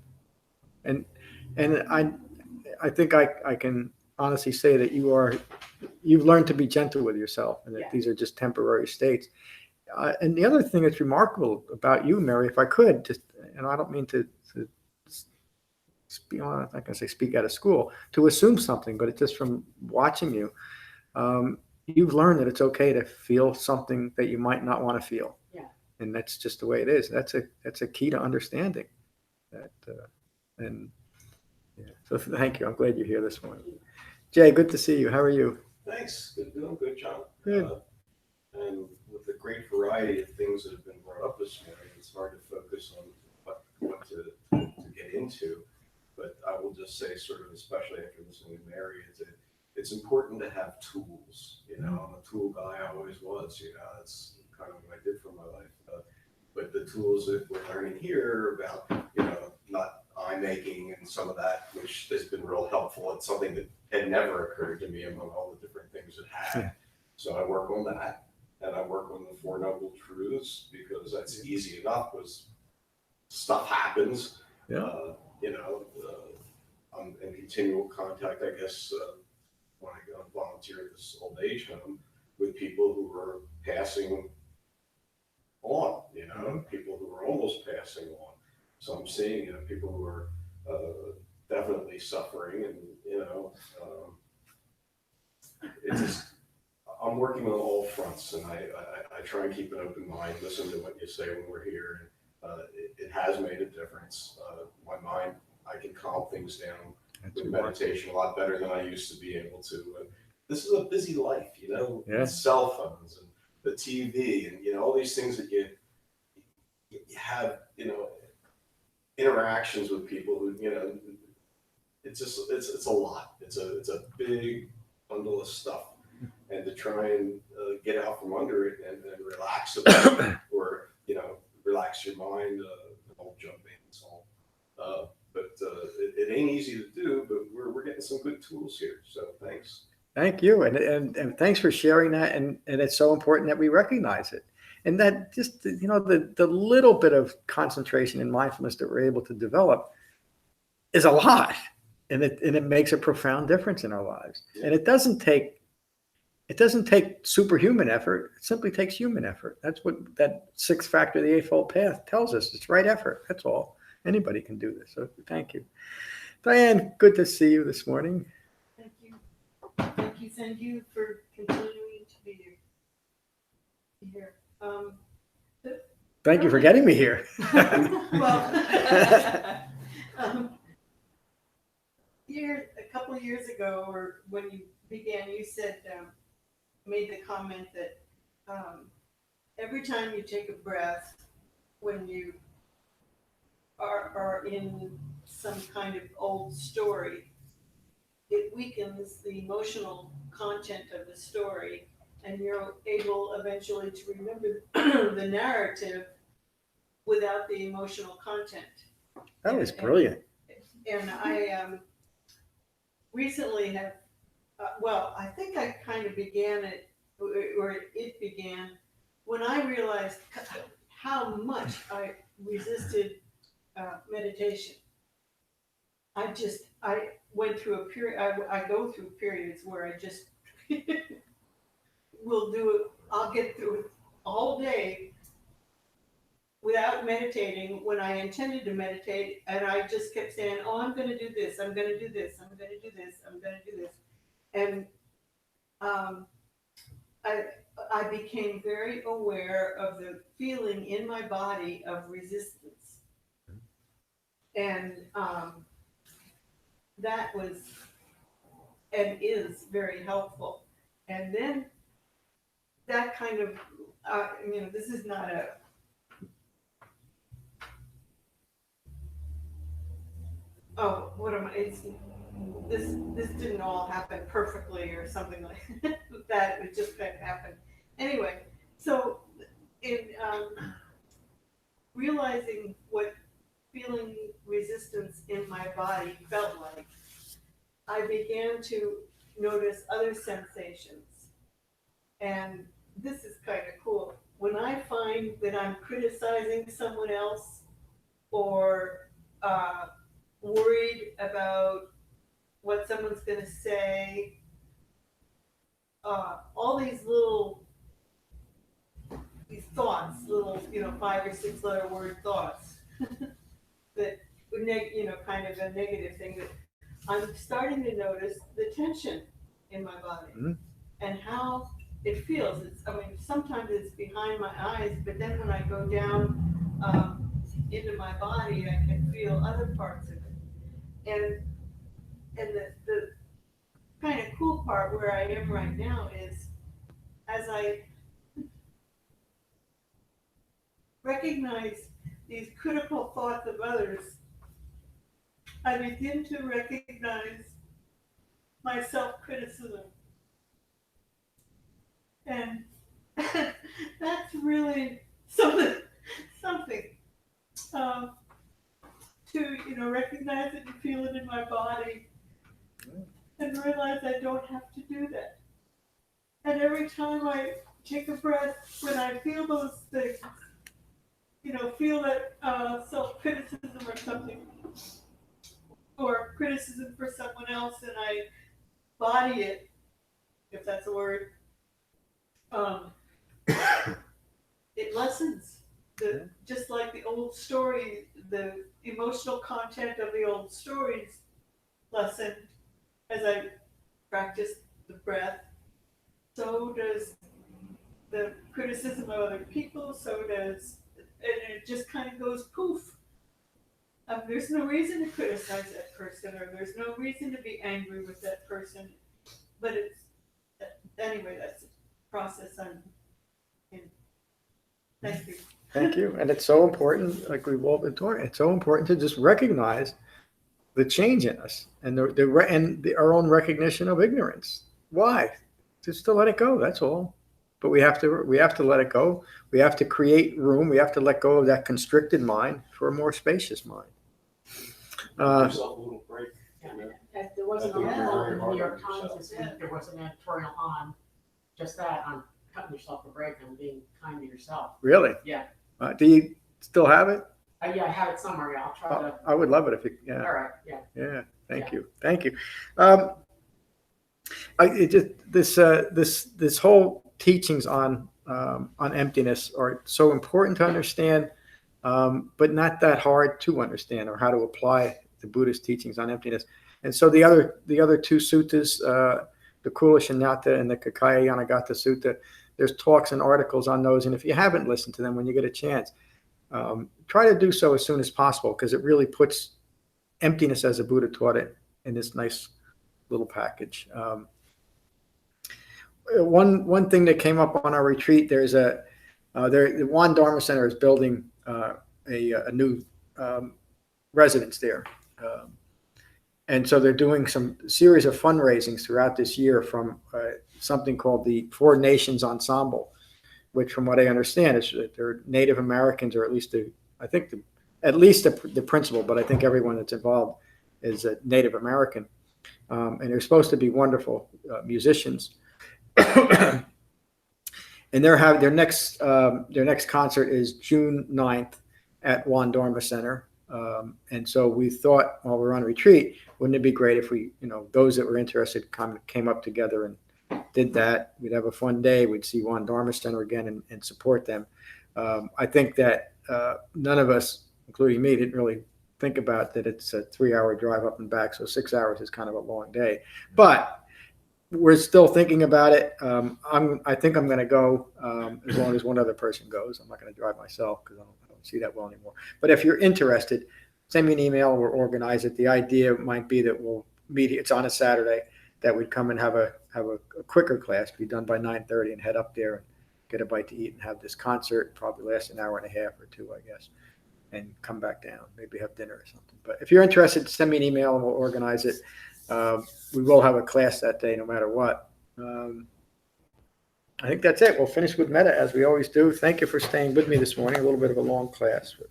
And I think I can honestly say that you've learned to be gentle with yourself, and that Yeah. these are just temporary states. And the other thing that's remarkable about you, Mary, if I could just, and I don't mean to speak, I'm not going to say speak out of school, to assume something, but it's just from watching you, you've learned that it's okay to feel something that you might not want to feel. Yeah. And that's just the way it is. That's a key to understanding that. And yeah, so thank you. I'm glad you're here this morning. Jay, good to see you. How are you? Thanks. Doing good, John. Good. And with the great variety of things that have been brought up this morning, it's hard to focus on what to get into. But I will just say, sort of, especially after listening to Mary, it's important to have tools. I'm a tool guy. I always was. That's kind of what I did for my life. But the tools that we're learning here about, not eye making and some of that, which has been real helpful. It's something that had never occurred to me among all the different things it had. Yeah. So I work on that, and I work on the Four Noble Truths, because that's easy enough. Because stuff happens. Yeah. I'm in continual contact, I guess, when I go and volunteer at this old age home, with people who are passing on, people who are almost passing on. So I'm seeing, people who are definitely suffering, and, it's just, I'm working on all fronts, and I try and keep an open mind, listen to what you say when we're here. And it has made a difference. My mind, I can calm things down with meditation a lot better than I used to be able to. This is a busy life, Yeah. with cell phones and the TV and, all these things that you have, interactions with people who, it's just, it's a lot. It's a big bundle of stuff. And to try and get out from under it and relax a bit, or, relax your mind, old jump in song. But it ain't easy to do, but we're getting some good tools here. So thanks. Thank you. And thanks for sharing that. And it's so important that we recognize it. And that just, the little bit of concentration and mindfulness that we're able to develop is a lot. And it makes a profound difference in our lives. Yeah. And it doesn't take superhuman effort. It simply takes human effort. That's what that sixth factor of the Eightfold Path tells us. It's right effort. That's all. Anybody can do this. So thank you. Diane, good to see you this morning. Thank you. Thank you for continuing to be here. Thank you for getting me here. Well, a couple of years ago, or when you began, you said, made the comment that every time you take a breath, when you are in some kind of old story, it weakens the emotional content of the story, and you're able eventually to remember the narrative without the emotional content. That was brilliant. And I recently have, I think I kind of began it, or it began, when I realized how much I resisted meditation. I went through a period, I go through periods where I just will do it, I'll get through it all day without meditating when I intended to meditate, and I just kept saying, oh, I'm going to do this, I'm going to do this, I'm going to do this, I'm going to do this. And I became very aware of the feeling in my body of resistance. And that was and is very helpful. And then that kind of, this is not a, oh, what am I, this didn't all happen perfectly or something like that. It just kind of happened. Anyway, so in realizing what feeling resistance in my body felt like, I began to notice other sensations. And this is kind of cool. When I find that I'm criticizing someone else or worried about what someone's going to say, all these thoughts, little 5 or 6 letter word thoughts that would kind of a negative thing, that I'm starting to notice the tension in my body and how it feels. Sometimes it's behind my eyes, but then when I go down into my body, I can feel other parts of it. And the kind of cool part where I am right now is, as I recognize these critical thoughts of others, I begin to recognize my self-criticism. And that's really something to recognize it and feel it in my body and realize I don't have to do that. And every time I take a breath, when I feel those things, feel that self-criticism or something, or criticism for someone else, and I body it, if that's a word, it lessens. Just like the old story, the emotional content of the old stories lessened as I practiced the breath. So does the criticism of other people, and it just kind of goes poof. There's no reason to criticize that person, or there's no reason to be angry with that person. But anyway, that's the process I'm in. Thank you. Thank you. And it's so important, like we've all been talking, it's so important to just recognize the change in us and our own recognition of ignorance. Why? Just to let it go. That's all. But we have to let it go. We have to create room. We have to let go of that constricted mind for a more spacious mind. Give yourself a little break. There wasn't I think an you're article very in the hard New York on Times yourself. this week. There was an editorial on just that, on cutting yourself a break and being kind to yourself. Really? Yeah. Do you still have it? Yeah, I have it somewhere. Yeah, I'll try to. I would love it if you. Yeah. All right. Yeah. Yeah. Thank Yeah. you. Thank you. This whole teachings on emptiness are so important to understand, but not that hard to understand, or how to apply the Buddhist teachings on emptiness. And so the other 2 suttas, the Cula-Sunnata and the Caccaya-Yanagata Sutta, there's talks and articles on those. And if you haven't listened to them when you get a chance, try to do so as soon as possible, because it really puts emptiness as the Buddha taught it in this nice little package. One thing that came up on our retreat, there's the Wan Dharma Center is building a new residence there. And so they're doing some series of fundraisings throughout this year from something called the Four Nations Ensemble, which, from what I understand, is that they're Native Americans, or at least the principal, but I think everyone that's involved is a Native American. And they're supposed to be wonderful musicians. And their next concert is June 9th at Wan Dharma Center. And so we thought, while we're on retreat, wouldn't it be great if we, those that were interested came up together and did that. We'd have a fun day. We'd see Wan Dharma Center again and support them. I think that none of us, including me, didn't really think about that it's a 3-hour drive up and back, so 6 hours is kind of a long day. But we're still thinking about it. I think I'm going to go as long as one other person goes. I'm not going to drive myself because I don't see that well anymore. But if you're interested, send me an email. We'll organize it. The idea might be that we'll meet. It's on a Saturday, that we'd come and have a quicker class, be done by 9:30, and head up there and get a bite to eat and have this concert. Probably last an hour and a half or two, I guess, and come back down. Maybe have dinner or something. But if you're interested, send me an email and we'll organize it. We will have a class that day, no matter what. I think that's it. We'll finish with metta as we always do. Thank you for staying with me this morning. A little bit of a long class, but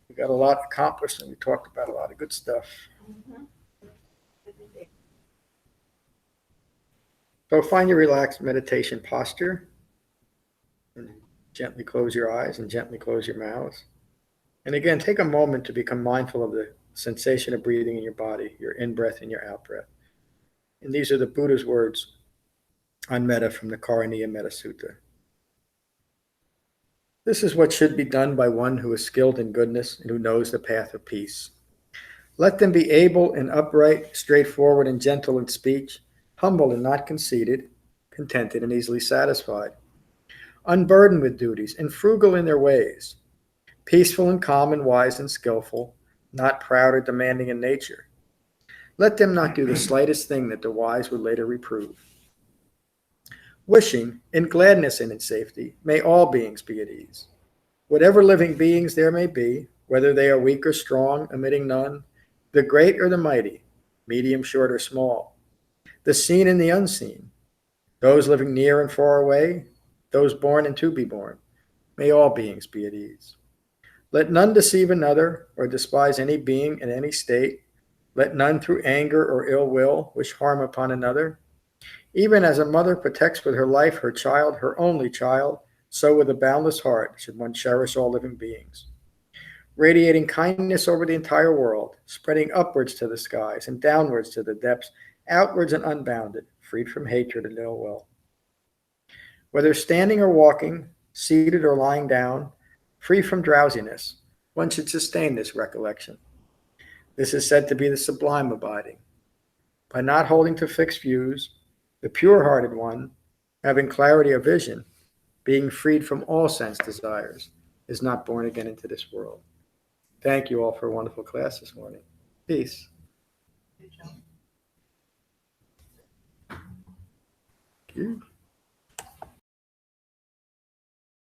we got a lot accomplished and we talked about a lot of good stuff. So find your relaxed meditation posture and gently close your eyes and gently close your mouths. And again, take a moment to become mindful of the sensation of breathing in your body, your in-breath and your out-breath. And these are the Buddha's words on metta from the Karaniya Metta Sutta. This is what should be done by one who is skilled in goodness and who knows the path of peace. Let them be able and upright, straightforward and gentle in speech, humble and not conceited, contented and easily satisfied, unburdened with duties and frugal in their ways, peaceful and calm and wise and skillful, not proud or demanding in nature. Let them not do the slightest thing that the wise would later reprove. Wishing, in gladness and in safety, may all beings be at ease. Whatever living beings there may be, whether they are weak or strong, omitting none, the great or the mighty, medium, short, or small, the seen and the unseen, those living near and far away, those born and to be born, may all beings be at ease. Let none deceive another or despise any being in any state. Let none through anger or ill will wish harm upon another. Even as a mother protects with her life her child, her only child, so with a boundless heart should one cherish all living beings. Radiating kindness over the entire world, spreading upwards to the skies and downwards to the depths, outwards and unbounded, freed from hatred and ill will. Whether standing or walking, seated or lying down, free from drowsiness, one should sustain this recollection. This is said to be the sublime abiding. By not holding to fixed views, the pure-hearted one, having clarity of vision, being freed from all sense desires, is not born again into this world. Thank you all for a wonderful class this morning. Peace. Thank you.